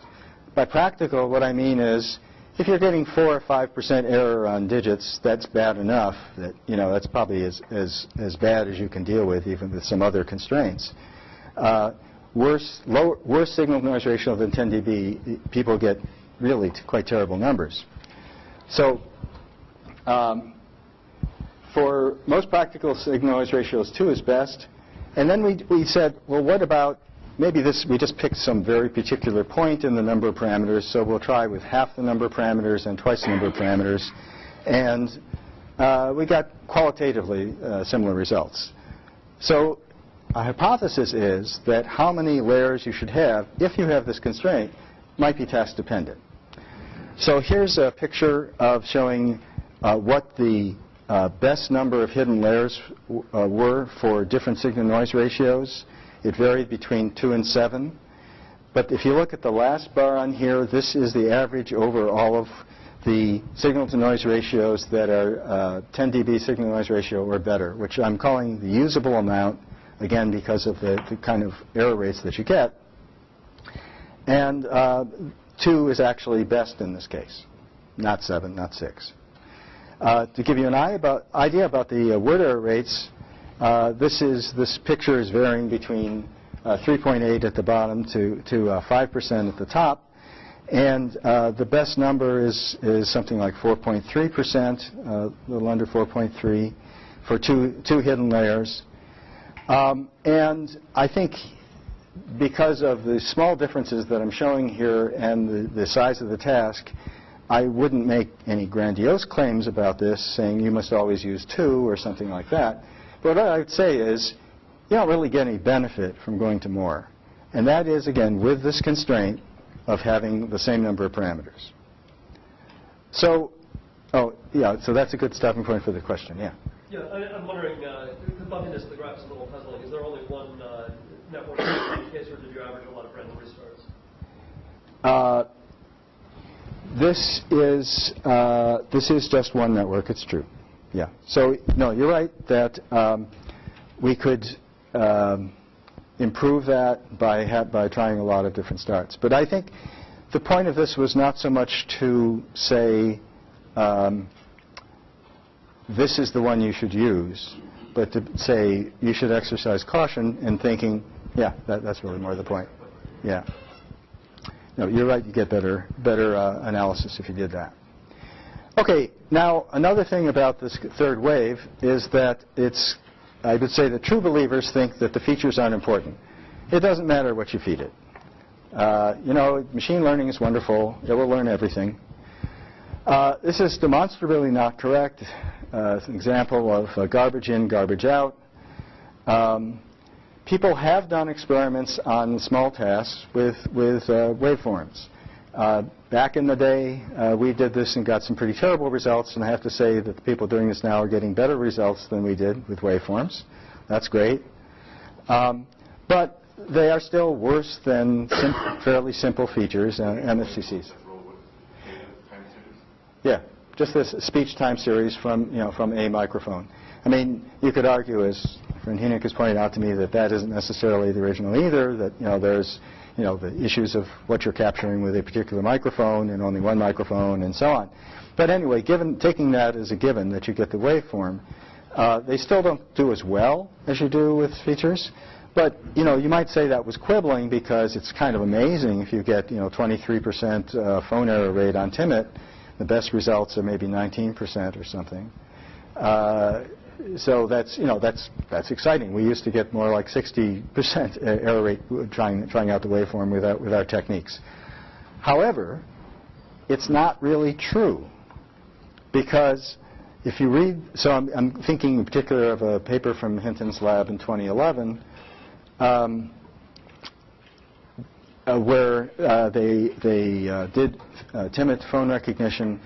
By practical, what I mean is if you're getting 4 or 5% error on digits, that's bad enough. That, that's probably as bad as you can deal with, even with some other constraints. Worse signal-noise ratio than 10 dB, people get really quite terrible numbers. So for most practical signal-noise ratios, 2 is best. And then we said, well, what about maybe we just picked some very particular point in the number of parameters, so we'll try with half the number of parameters and twice the number of parameters. And we got qualitatively similar results. So a hypothesis is that how many layers you should have, if you have this constraint, might be task dependent. So here's a picture of showing what the best number of hidden layers were for different signal-noise ratios. It varied between 2 and 7. But if you look at the last bar on here, this is the average over all of the signal-to-noise ratios that are 10 dB signal-noise ratio or better, which I'm calling the usable amount, again, because of the kind of error rates that you get. And 2 is actually best in this case, not 7, not 6. To give you an idea about the word error rates, this picture is varying between 3.8 at the bottom to 5% at the top. And the best number is something like 4.3%, a little under 4.3 for two hidden layers. And I think because of the small differences that I'm showing here and the size of the task, I wouldn't make any grandiose claims about this, saying you must always use 2 or something like that. But what I would say is you don't really get any benefit from going to more. And that is, again, with this constraint of having the same number of parameters. So, so that's a good stopping point for the question, yeah. Yeah, I'm wondering, the bumpiness of the graph is a little puzzling. Is there only one network in the case, or did you average a lot of random restarts? This is just one network. It's true. Yeah. So no, you're right that we could improve that by trying a lot of different starts. But I think the point of this was not so much to say this is the one you should use, but to say you should exercise caution in thinking, yeah, that's really more the point. Yeah. No, you're right. You get better analysis if you did that. Okay. Now, another thing about this third wave is that I would say that true believers think that the features aren't important. It doesn't matter what you feed it. Machine learning is wonderful. It will learn everything. This is demonstrably not correct. It's an example of garbage in, garbage out. People have done experiments on small tasks with waveforms. Back in the day, we did this and got some pretty terrible results, and I have to say that the people doing this now are getting better results than we did with waveforms. That's great. But they are still worse than fairly simple features, MFCCs. Yeah, just this speech time series from a microphone. I mean, you could argue, as friend Hynek has pointed out to me, that isn't necessarily the original either. That there's the issues of what you're capturing with a particular microphone and only one microphone and so on. But anyway, taking that as a given that you get the waveform, they still don't do as well as you do with features. But you might say that was quibbling because it's kind of amazing if you get 23% phone error rate on Timmit. The best results are maybe 19% or something. So that's exciting. We used to get more like 60% error rate trying out the waveform with our techniques. However, it's not really true because if you read, so I'm thinking in particular of a paper from Hinton's lab in 2011 where they did Timmit phone recognition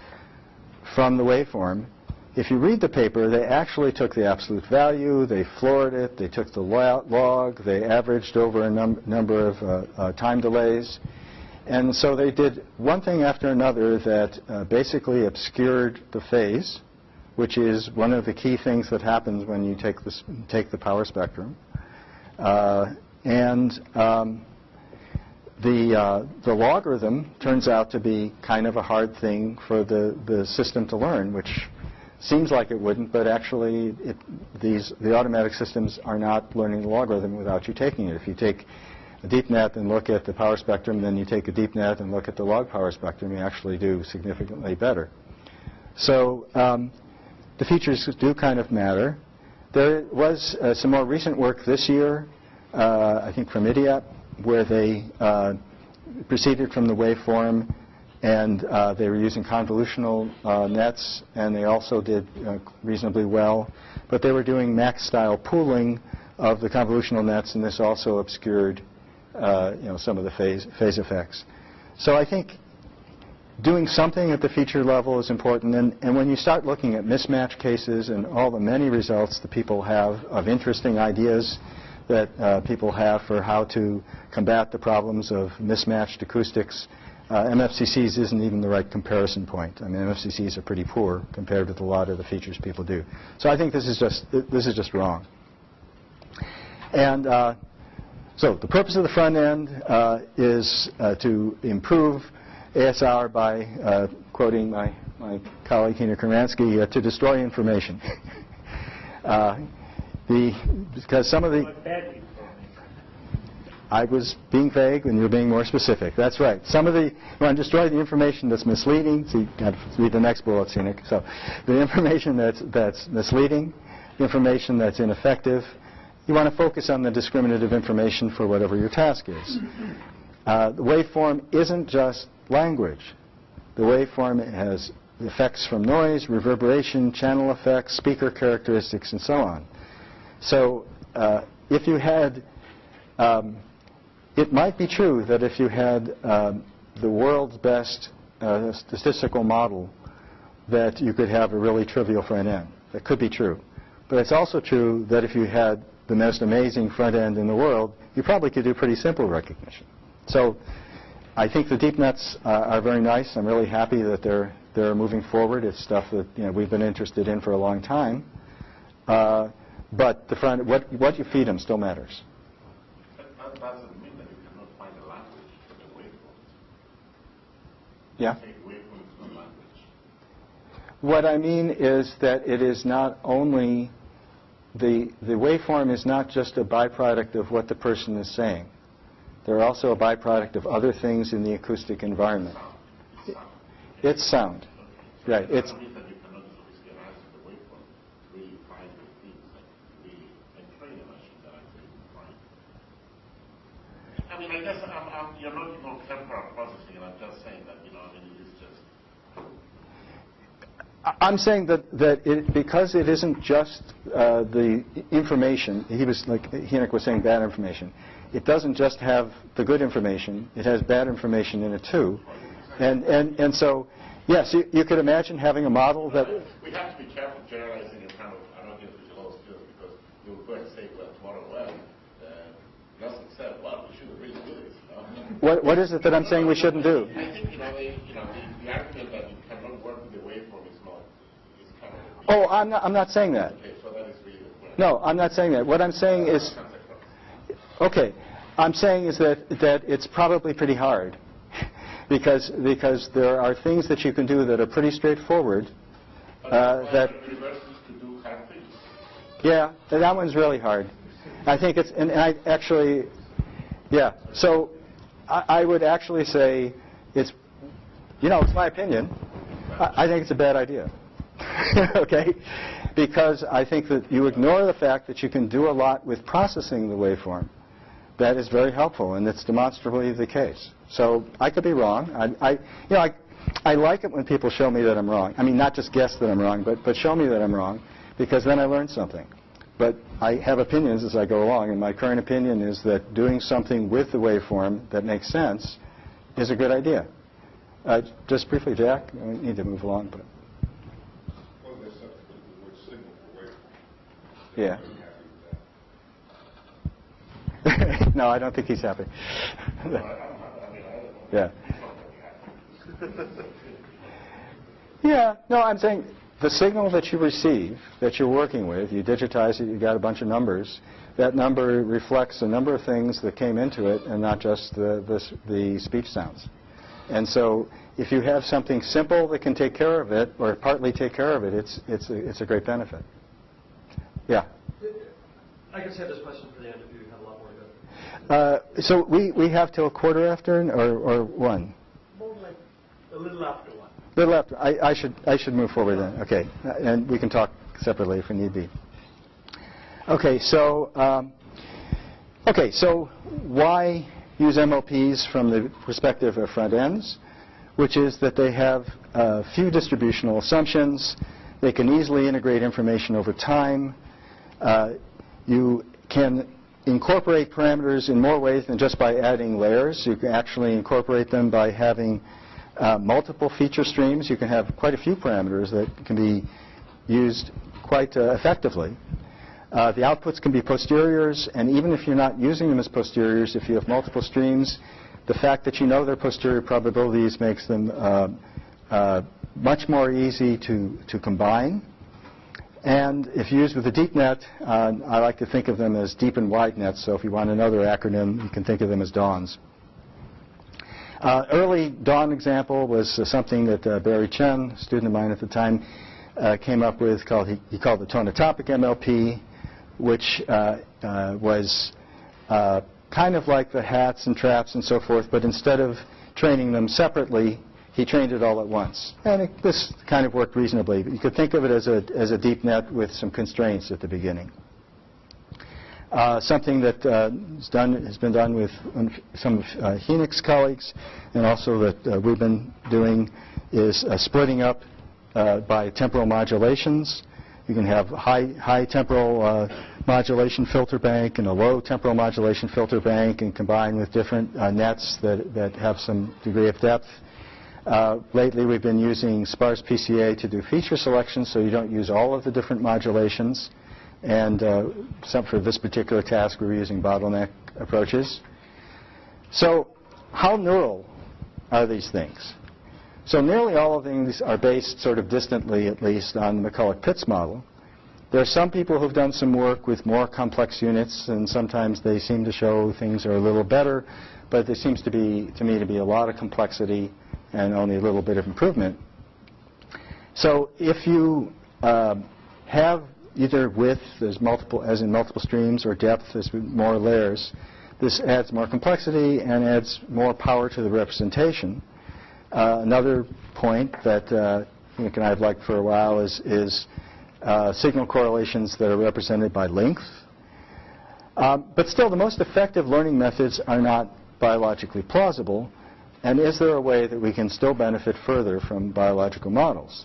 from the waveform. If you read the paper, they actually took the absolute value, they floored it, they took the log, they averaged over a number of time delays. And so they did one thing after another that basically obscured the phase, which is one of the key things that happens when you take the power spectrum. The logarithm turns out to be kind of a hard thing for the system to learn, which seems like it wouldn't, but actually the automatic systems are not learning the logarithm without you taking it. If you take a deep net and look at the power spectrum, then you take a deep net and look at the log power spectrum, you actually do significantly better. So the features do kind of matter. There was some more recent work this year, I think from IDIAP, where they proceeded from the waveform and they were using convolutional nets, and they also did reasonably well. But they were doing max-style pooling of the convolutional nets, and this also obscured some of the phase effects. So I think doing something at the feature level is important, and when you start looking at mismatch cases and all the many results that people have of interesting ideas that people have for how to combat the problems of mismatched acoustics, MFCCs isn't even the right comparison point. I mean, MFCCs are pretty poor compared with a lot of the features people do. So I think this is just wrong. And so the purpose of the front end is to improve ASR by, quoting my colleague Hina Kermansky, to destroy information. Because some of the... I was being vague and you're being more specific. That's right. Some of the, you want to destroy the information that's misleading. So you got to read the next bullet, Scenic. So the information that's misleading, the information that's ineffective, you want to focus on the discriminative information for whatever your task is. The waveform isn't just language. The waveform has effects from noise, reverberation, channel effects, speaker characteristics, and so on. So if you had... it might be true that if you had the world's best statistical model, that you could have a really trivial front end. That could be true. But it's also true that if you had the most amazing front end in the world, you probably could do pretty simple recognition. So I think the deep nets are very nice. I'm really happy that they're moving forward. It's stuff that we've been interested in for a long time. But the front, what you feed them still matters. That doesn't mean that you cannot find a language for the waveforms. Yeah? Take waveforms from language. What I mean is that it is not only, the waveform is not just a byproduct of what the person is saying. They're also a byproduct of other things in the acoustic environment. It's sound. Right. It's That means that you cannot just obviously arise the waveform, really find the things that really, and train a machine that actually find. I mean, I guess you're looking on temporal processing, and I'm just saying that, it is just... I'm saying that because it isn't just the information, Hynek was saying bad information, it doesn't just have the good information, it has bad information in it too. And so, yes, you could imagine having a model that... We have to be careful generalizing in kind of, I don't think it's all skills, because you'll go and say, well, tomorrow, Nelson said, well, we shouldn't really do this. What is it that I'm saying we shouldn't do? I think, the argument that you cannot work with the waveform is kind of... Oh, I'm not saying that. Okay, so that is really the point. No, I'm not saying that. What I'm saying is... Okay, I'm saying is that it's probably pretty hard because there are things that you can do that are pretty straightforward. That universities to do hard things. Yeah, that one's really hard. I think it's, and I actually, yeah. So I would actually say it's, it's my opinion. I think it's a bad idea. Okay? Because I think that you ignore the fact that you can do a lot with processing the waveform. That is very helpful, and it's demonstrably the case. So I could be wrong. I like it when people show me that I'm wrong. I mean, not just guess that I'm wrong, but show me that I'm wrong, because then I learn something. But I have opinions as I go along, and my current opinion is that doing something with the waveform that makes sense is a good idea. Just briefly, Jack, we need to move along. But Well, there's something to do with the word signal for waveform. yeah. No, I don't think he's happy. Yeah. Yeah, no, I'm saying the signal that you receive, that you're working with, you digitize it, you got a bunch of numbers. That number reflects a number of things that came into it, and not just the speech sounds. And so, if you have something simple that can take care of it, or partly take care of it, it's a great benefit. Yeah. I can save this question for the end if you have a lot more to go. So we have till 1:15 or 1. More like a little after 1. Little after. I should move forward then. Okay, and we can talk separately if we need be. Okay, so why use MLPs from the perspective of front ends, which is that they have few distributional assumptions. They can easily integrate information over time. You can incorporate parameters in more ways than just by adding layers. You can actually incorporate them by having multiple feature streams. You can have quite a few parameters that can be used quite effectively. The outputs can be posteriors, and even if you're not using them as posteriors, if you have multiple streams, the fact that you know their posterior probabilities makes them much more easy to combine. And if used with a deep net, I like to think of them as deep and wide nets, so if you want another acronym, you can think of them as DAWNs. Early DAWN example was something that Barry Chen, a student of mine at the time, came up with, he called the tonotopic MLP, which was kind of like the hats and traps and so forth, but instead of training them separately, he trained it all at once. And this kind of worked reasonably. But you could think of it as a deep net with some constraints at the beginning. Something that has been done with some of Hennick's colleagues, and also that we've been doing, is splitting up by temporal modulations. You can have high temporal modulation filter bank and a low temporal modulation filter bank, and combine with different nets that have some degree of depth. Lately, we've been using sparse PCA to do feature selection, so you don't use all of the different modulations. And for this particular task, we're using bottleneck approaches. So how neural are these things? So nearly all of these are based sort of distantly, at least, on the McCulloch-Pitts model. There are some people who've done some work with more complex units, and sometimes they seem to show things are a little better, but there seems to me to be a lot of complexity and only a little bit of improvement. So if you have either width as in multiple streams, or depth as more layers, this adds more complexity and adds more power to the representation. Another point that Nick and I have liked for a while is signal correlations that are represented by length. But still, the most effective learning methods are not biologically plausible. And is there a way that we can still benefit further from biological models?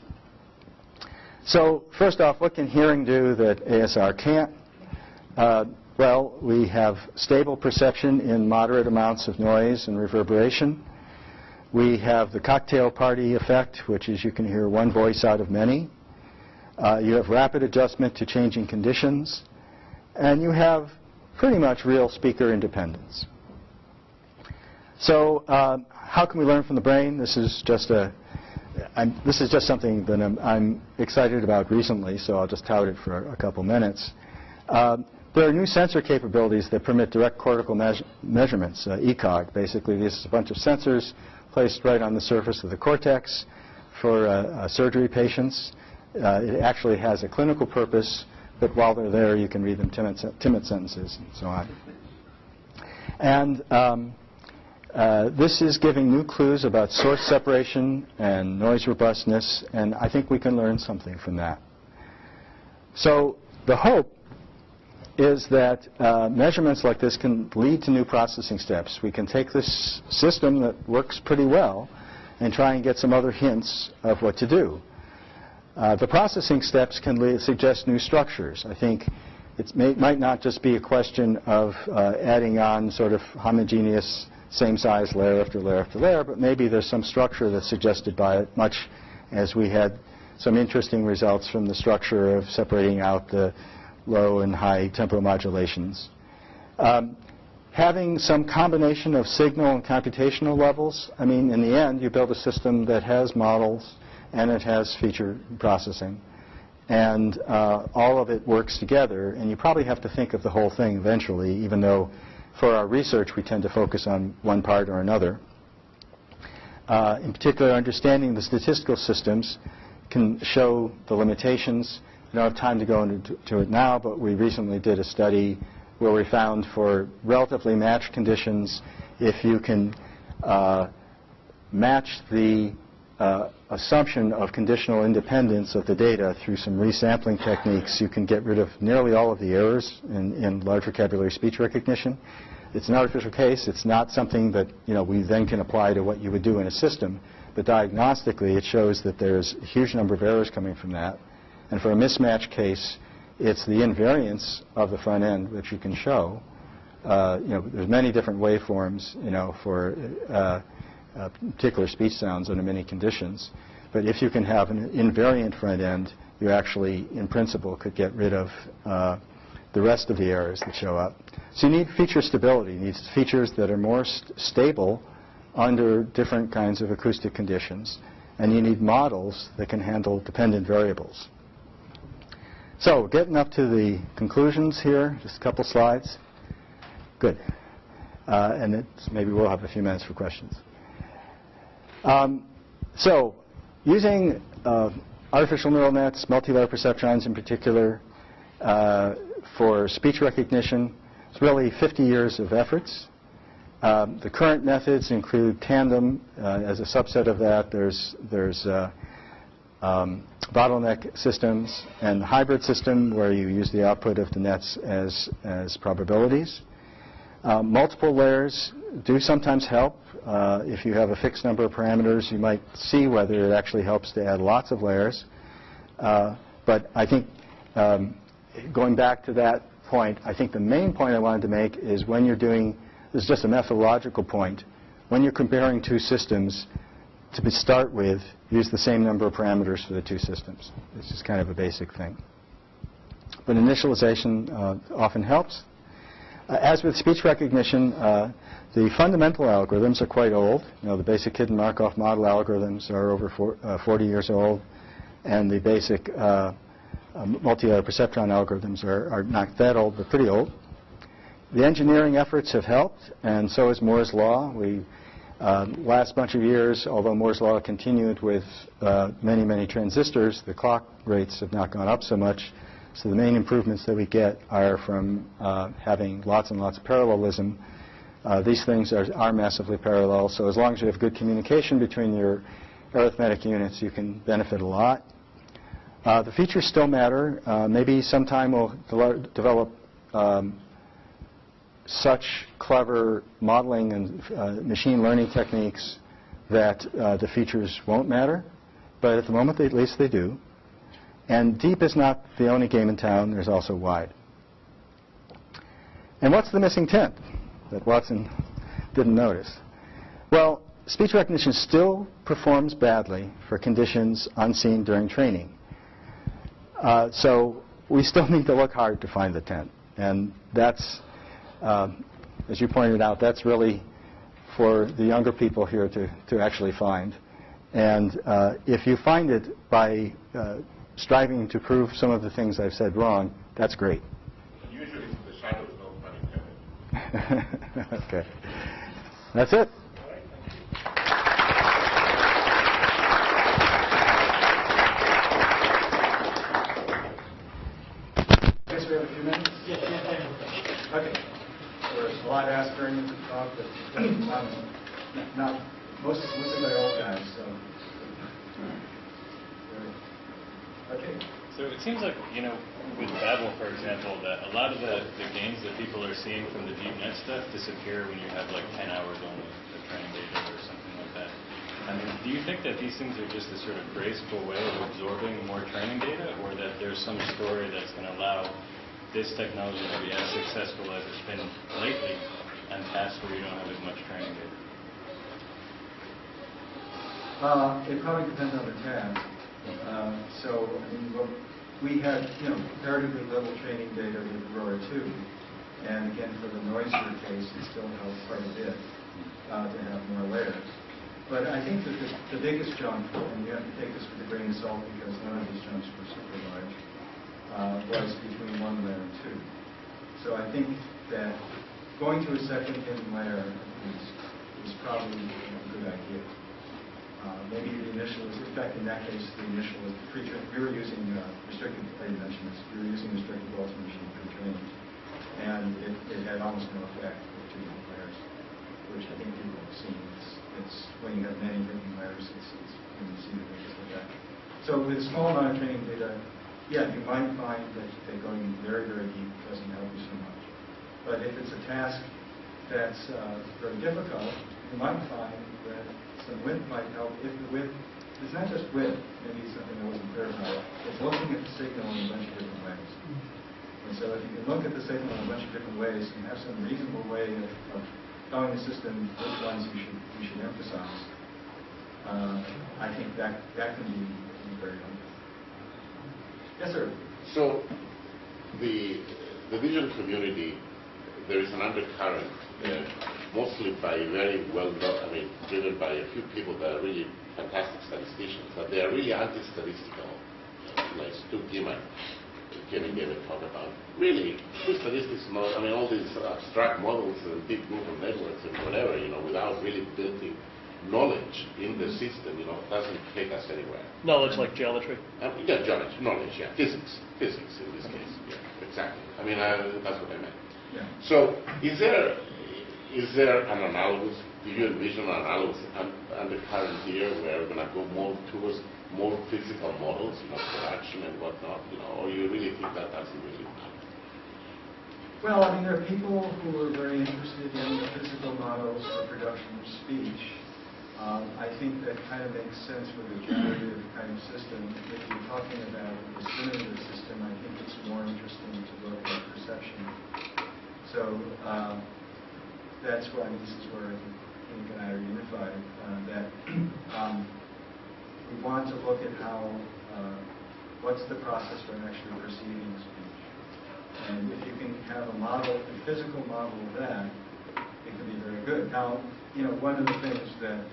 So first off, what can hearing do that ASR can't? Well, we have stable perception in moderate amounts of noise and reverberation. We have the cocktail party effect, which is you can hear one voice out of many. You have rapid adjustment to changing conditions. And you have pretty much real speaker independence. So how can we learn from the brain? This is just something that I'm excited about recently, so I'll just tout it for a couple minutes. There are new sensor capabilities that permit direct cortical measurements, ECOG. Basically, this is a bunch of sensors placed right on the surface of the cortex for surgery patients. It actually has a clinical purpose, but while they're there, you can read them timid sentences and so on. And this is giving new clues about source separation and noise robustness, and I think we can learn something from that. So the hope is that measurements like this can lead to new processing steps. We can take this system that works pretty well and try and get some other hints of what to do. The processing steps can suggest new structures. I think it might not just be a question of adding on sort of homogeneous same size layer after layer after layer, but maybe there's some structure that's suggested by it, much as we had some interesting results from the structure of separating out the low and high tempo modulations. Having some combination of signal and computational levels, I mean, in the end, you build a system that has models and it has feature processing. And all of it works together, and you probably have to think of the whole thing eventually, even though for our research we tend to focus on one part or another. In particular, understanding the statistical systems can show the limitations. I don't have time to go into it now, but we recently did a study where we found for relatively matched conditions, if you can match the assumption of conditional independence of the data through some resampling techniques, you can get rid of nearly all of the errors in large vocabulary speech recognition. It's an artificial case. It's not something that we then can apply to what you would do in a system. But diagnostically, it shows that there's a huge number of errors coming from that. And for a mismatch case, it's the invariance of the front end that you can show. There's many different waveforms, for particular speech sounds under many conditions. But if you can have an invariant front end, you actually, in principle, could get rid of the rest of the errors that show up. So you need feature stability. You need features that are more stable under different kinds of acoustic conditions. And you need models that can handle dependent variables. So getting up to the conclusions here, just a couple slides. Good. And maybe we'll have a few minutes for questions. So using artificial neural nets, multi-layer perceptrons in particular, for speech recognition, it's really 50 years of efforts. The current methods include tandem. As a subset of that, there's bottleneck systems and hybrid system where you use the output of the nets as probabilities. Multiple layers do sometimes help. If you have a fixed number of parameters, you might see whether it actually helps to add lots of layers. But I think going back to that point, I think the main point I wanted to make is when you're doing, this is just a methodological point, when you're comparing two systems, to start with, use the same number of parameters for the two systems. This is kind of a basic thing. But initialization often helps. As with speech recognition, the fundamental algorithms are quite old. The basic hidden Markov model algorithms are over 40 years old, and the basic multi-layer perceptron algorithms are not that old, but pretty old. The engineering efforts have helped, and so has Moore's law. Last bunch of years, although Moore's law continued with many, many transistors, the clock rates have not gone up so much. So the main improvements that we get are from having lots and lots of parallelism. These things are massively parallel, so as long as you have good communication between your arithmetic units, you can benefit a lot. The features still matter. Maybe sometime we'll develop such clever modeling and machine learning techniques that the features won't matter. But at the moment, at least they do. And deep is not the only game in town. There's also wide. And what's the missing tenth that Watson didn't notice? Well, speech recognition still performs badly for conditions unseen during training. So we still need to look hard to find the tenth. And that's, as you pointed out, that's really for the younger people here to actually find. And if you find it by striving to prove some of the things I've said wrong, that's great. Usually it's the Okay. That's it. I guess we have a few minutes? Okay. There was a lot asked during the talk, but not mostly by old guys, so. Okay. So it seems like, with Babel, for example, that a lot of the gains that people are seeing from the DeepNet stuff disappear when you have like 10 hours only of training data or something like that. I mean, do you think that these things are just a sort of graceful way of absorbing more training data, or that there's some story that's going to allow this technology to be as successful as it's been lately on tasks where you don't have as much training data? It probably depends on the task. So, I mean, we had, comparatively little training data with Aurora 2, and again, for the noisier case, it still helped quite a bit to have more layers. But I think that the biggest jump, and you have to take this with a grain of salt because none of these jumps were super large, was between 1 layer and 2. So I think that going to a second hidden layer is probably a good idea. Maybe the initial is, in fact, in that case, the initial is pre-training. We were using restricted, I didn't mention this, we were using restricted Boltzmann machine pre-training, and it had almost no effect with 2 hidden layers, which I think people have seen. It's when you have many hidden layers, it's when you see the biggest effect. So with a small amount of training data, yeah, you might find that going very, very deep doesn't help you so much. But if it's a task that's very difficult, you might find that some width might help. If the width, it's not just width, maybe something I wasn't clear about. It's looking at the signal in a bunch of different ways. And so if you can look at the signal in a bunch of different ways and have some reasonable way of telling the system which ones you should emphasize, I think that can be very helpful. Yes, sir. So the vision community, there is an undercurrent, mostly by very well-known, driven by a few people that are really fantastic statisticians, that they are really anti-statistical, like Stu Giemann, Kenny David talk about. Really, statistics, all these abstract models and big neural networks and whatever, without really building knowledge in the system, doesn't take us anywhere. Knowledge like geometry? Yeah, geometry, knowledge, yeah. Physics in this case, yeah, exactly. That's what I meant. Yeah. So, is there an analogous, do you envision an analogous undercurrent here where we're going to go more towards more physical models, production and whatnot, or you really think that doesn't really matter? Well, there are people who are very interested in physical models for production of speech. I think that kind of makes sense with a generative kind of system. If you're talking about a discriminative system, I think it's more interesting to look at perception. So that's why this is where I think Nick and I are unified, that we want to look at how, what's the process for actually perceiving speech. And if you can have a model, a physical model of that, it can be very good. Now, one of the things that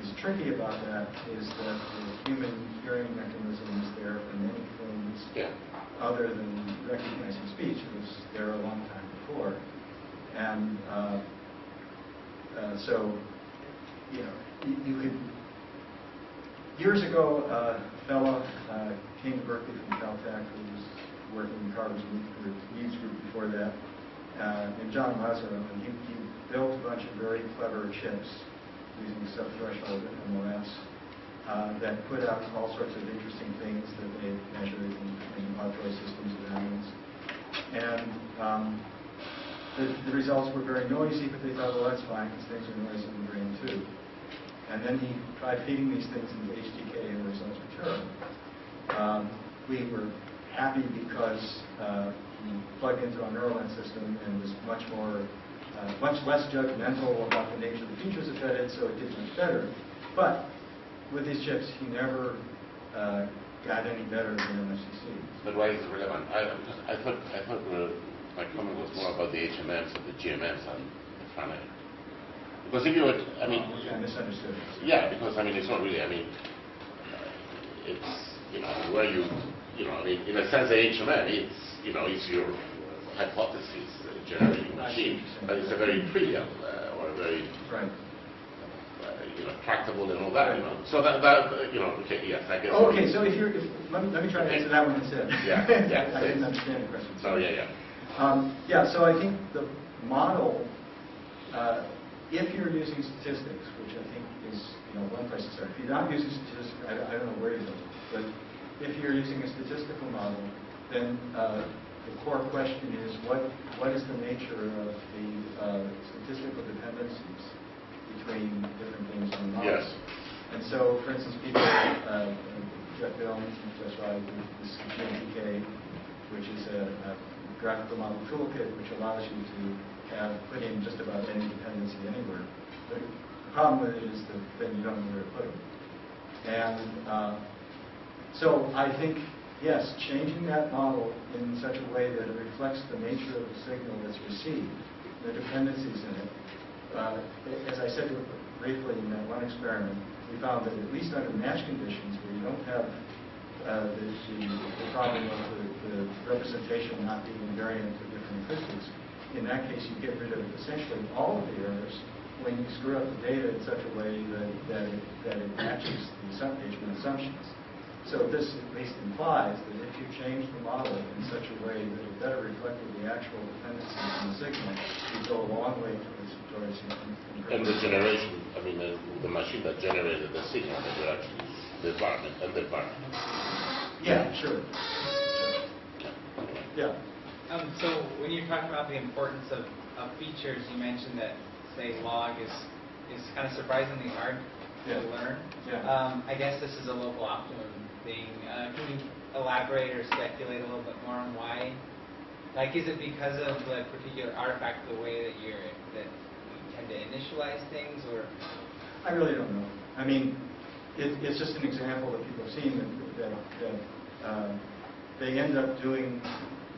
is tricky about that is that the human hearing mechanism is there for many things other than recognizing speech. It was there a long time before. And so, you could, years ago, a fellow came to Berkeley from Caltech who was working in Carver's Leeds group before that, named John Lazaro, and he built a bunch of very clever chips using subthreshold MOS that put out all sorts of interesting things that they measured in auditory systems of animals. And the results were very noisy, but they thought, well, that's fine, because things are noisy in the brain too. And then he tried feeding these things into HTK, and the results were terrible. We were happy because he plugged into a neural net system and was much less judgmental about the nature of the features it fed in, so it did much better. But with these chips, he never got any better than MFCC. But why is it relevant? I thought my comment was more about the HMMs and the GMMs on the front end. Because if you were, I misunderstood. Yeah, because it's not really. It's where you in a sense the HMM it's your hypothesis generating machine, but it's a very trivial or a very Right. Tractable and all that. So that okay, yes, I guess. Okay, so let me try to answer that one instead. Yeah, I didn't understand the question. So yeah. So I think the model, if you're using statistics, which I think is one place to start. If you're not using statistics, I don't know where you go. But if you're using a statistical model, then the core question is what is the nature of the statistical dependencies between different things in the model? Yes. And so, for instance, people, Jeff Bill, that's right, this GMPK, which is a graphical model toolkit which allows you to put in just about any dependency anywhere. The problem with it is that then you don't know where to put it. And so I think, yes, changing that model in such a way that it reflects the nature of the signal that's received, the dependencies in it. As I said briefly in that one experiment, we found that at least under match conditions where you don't have the problem of the representation not being invariant to different acoustics, in that case you get rid of essentially all of the errors when you screw up the data in such a way that it matches the engagement assumptions. So this at least implies that if you change the model in such a way that it better reflected the actual dependencies in the signal, you go a long way towards and the generation, the machine that generated the signal that you're actually the environment and the environment. Yeah, sure. Yeah. So when you're talking about the importance of features, you mentioned that, say, log is kind of surprisingly hard to learn. Yeah. I guess this is a local optimum thing. Can you elaborate or speculate a little bit more on why? Like, is it because of the particular artifact, the way that you tend to initialize things, or? I really don't know. It's just an example that people have seen that they end up doing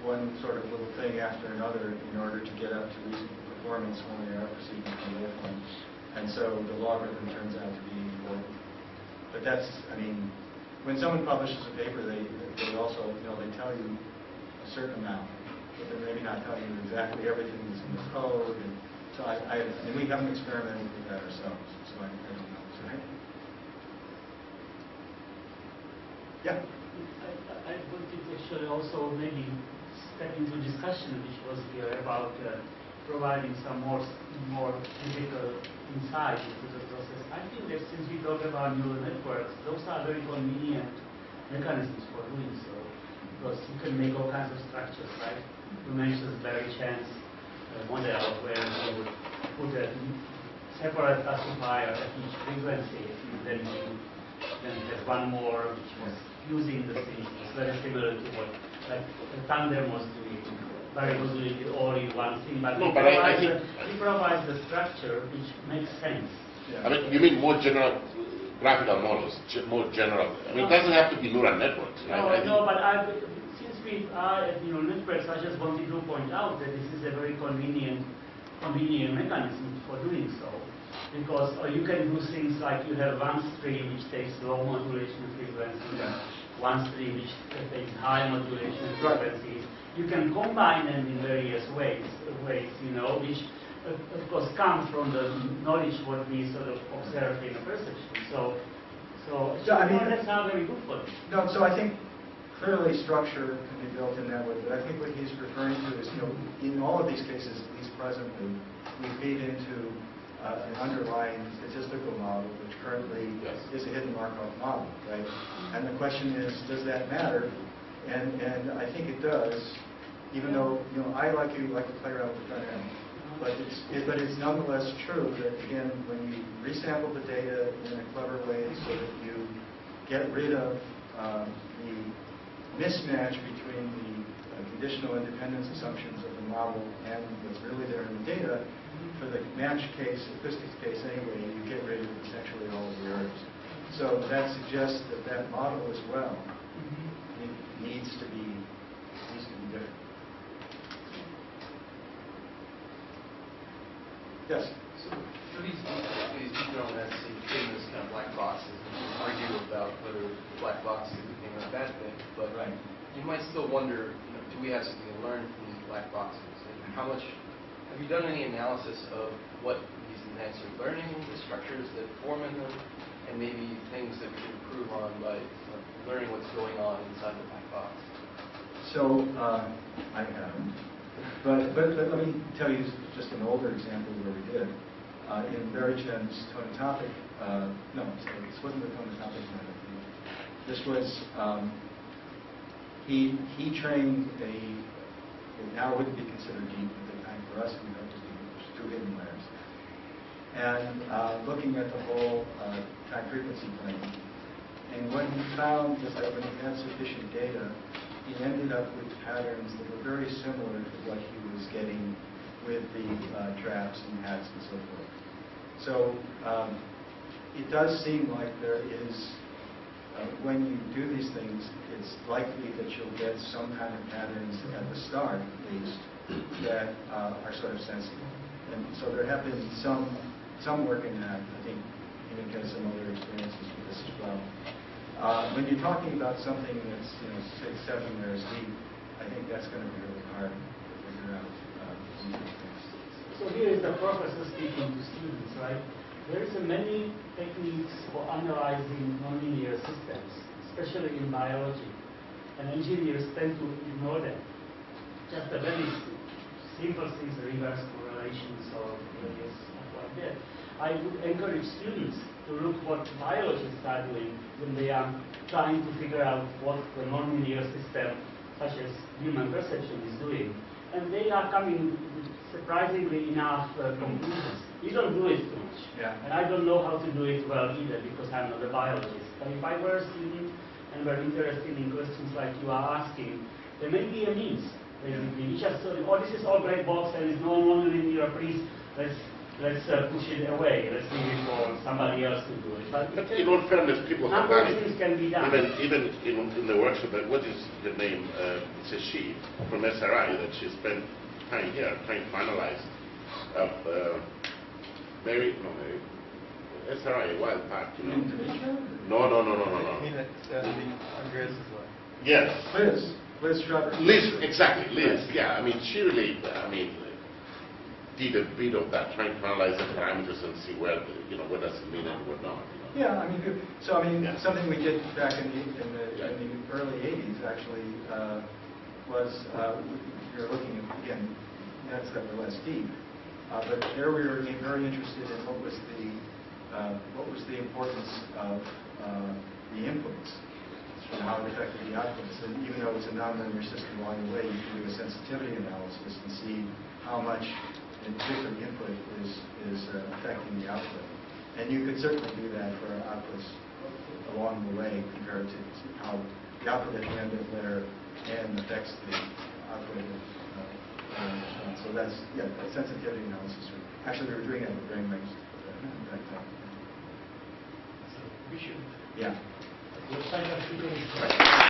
one sort of little thing after another in order to get up to reasonable performance when they are proceeding from the waveform. And so the logarithm turns out to be important. But that's, when someone publishes a paper, they also, they tell you a certain amount, but they're maybe not telling you exactly everything that's in the code. And so we haven't experimented with that ourselves, so I don't know. Right? Yeah. I wanted to actually also maybe step into discussion which was here about providing some more physical insight into the process. I think that since we talk about neural networks, those are very convenient mechanisms for doing so, because you can make all kinds of structures, right? You mentioned Barry Chan's model where you would put a separate classifier at each frequency, and then there's one more which was using the thing. It's very similar to what Tandem was doing. Barry was doing it all in one thing, but he provides the structure which makes sense. Yeah. You mean more general graphical models, more general. It doesn't have to be neural networks. Right? No, but since we are at neural networks, I just wanted to point out that this is a very convenient mechanism for doing so. Because you can do things like you have one stream which takes low modulation frequencies, one stream which takes high modulation frequencies. You can combine them in various ways, which of course come from the knowledge what we sort of observe in a perception. So that's not very good for this. No, so I think clearly structure can be built in that way, but I think what he's referring to is, in all of these cases, at least presently, we feed into an underlying statistical model, which currently is a hidden Markov model, right? And the question is, does that matter? And I think it does, even though I like to play around with the front end, but it's nonetheless true that again, when you resample the data in a clever way, so that you get rid of the mismatch between the conditional independence assumptions of the model and what's really there in the data. For the match case, acoustics case anyway, you get rid of essentially all of the errors. So that suggests that model as well needs to be different. Yes? So for these deep neural nets in this kind of black boxes, we can argue about whether black boxes is a good thing or a bad thing, but you might still wonder, do we have something to learn from these black boxes? And how much, have you done any analysis of what these nets are learning, the structures that form in them, and maybe things that we could improve on by learning what's going on inside the black box? So, I haven't. But let me tell you just an older example where we did. In Berichen's tonotopic, no, sorry, this wasn't the tonotopic method. This was, he trained it now wouldn't be considered deep at the time for us, we thought it was deep, it was 2 hidden layers. And looking at the whole time frequency plane. And what he found was that when he had sufficient data, he ended up with patterns that were very similar to what he was getting with the traps and hats and so forth. So it does seem like there is, when you do these things, it's likely that you'll get some kind of patterns at the start, at least, that are sort of sensible. And so there have been some work in that. I think Enoch has some other experiences with this as well. When you're talking about something that's 6, 7 layers deep, I think that's going to be really hard to figure out. So here is the professor speaking to students, right? There is many techniques for analyzing nonlinear systems, especially in biology, and engineers tend to ignore them. Just a very simple things, reverse correlations or various stuff like that. I would encourage students to look what biologists are doing when they are trying to figure out what the nonlinear system, such as human perception, is doing. And they are coming with surprisingly enough conclusions. You don't do it too much. Yeah. And I don't know how to do it well either because I'm not a biologist. But if I were a student and were interested in questions like you are asking, there may be a means. Basically, we just oh, this is all great box and it's non-linear, please, let's push it away. Let's leave it for somebody else to do it. But in all fairness, people have done it. things can be done. Even in the workshop, what is the name? It's a she from SRI that she spent time here trying to analyze SRI, a while back, you know. No. I mean, Andreas' life. Yes. Liz Schreiber. Liz, exactly, Liz. Yeah, I mean, she really, did a bit of that, trying to analyze the parameters and see where, what does it mean and what not. Yeah, I mean, something we did back in the early '80s actually was we were looking at, again, nets that were less deep, but there we were very interested in what was the importance of the inputs and how it affected the outputs. And even though it's a nonlinear system along the way, you can do a sensitivity analysis and see how much a different input is affecting the output. And you could certainly do that for outputs along the way compared to how the output at the end of layer n affects the output of so that's, sensitivity analysis. Actually, we were doing that with brain waves at that time. So we should. Yeah. Let's find out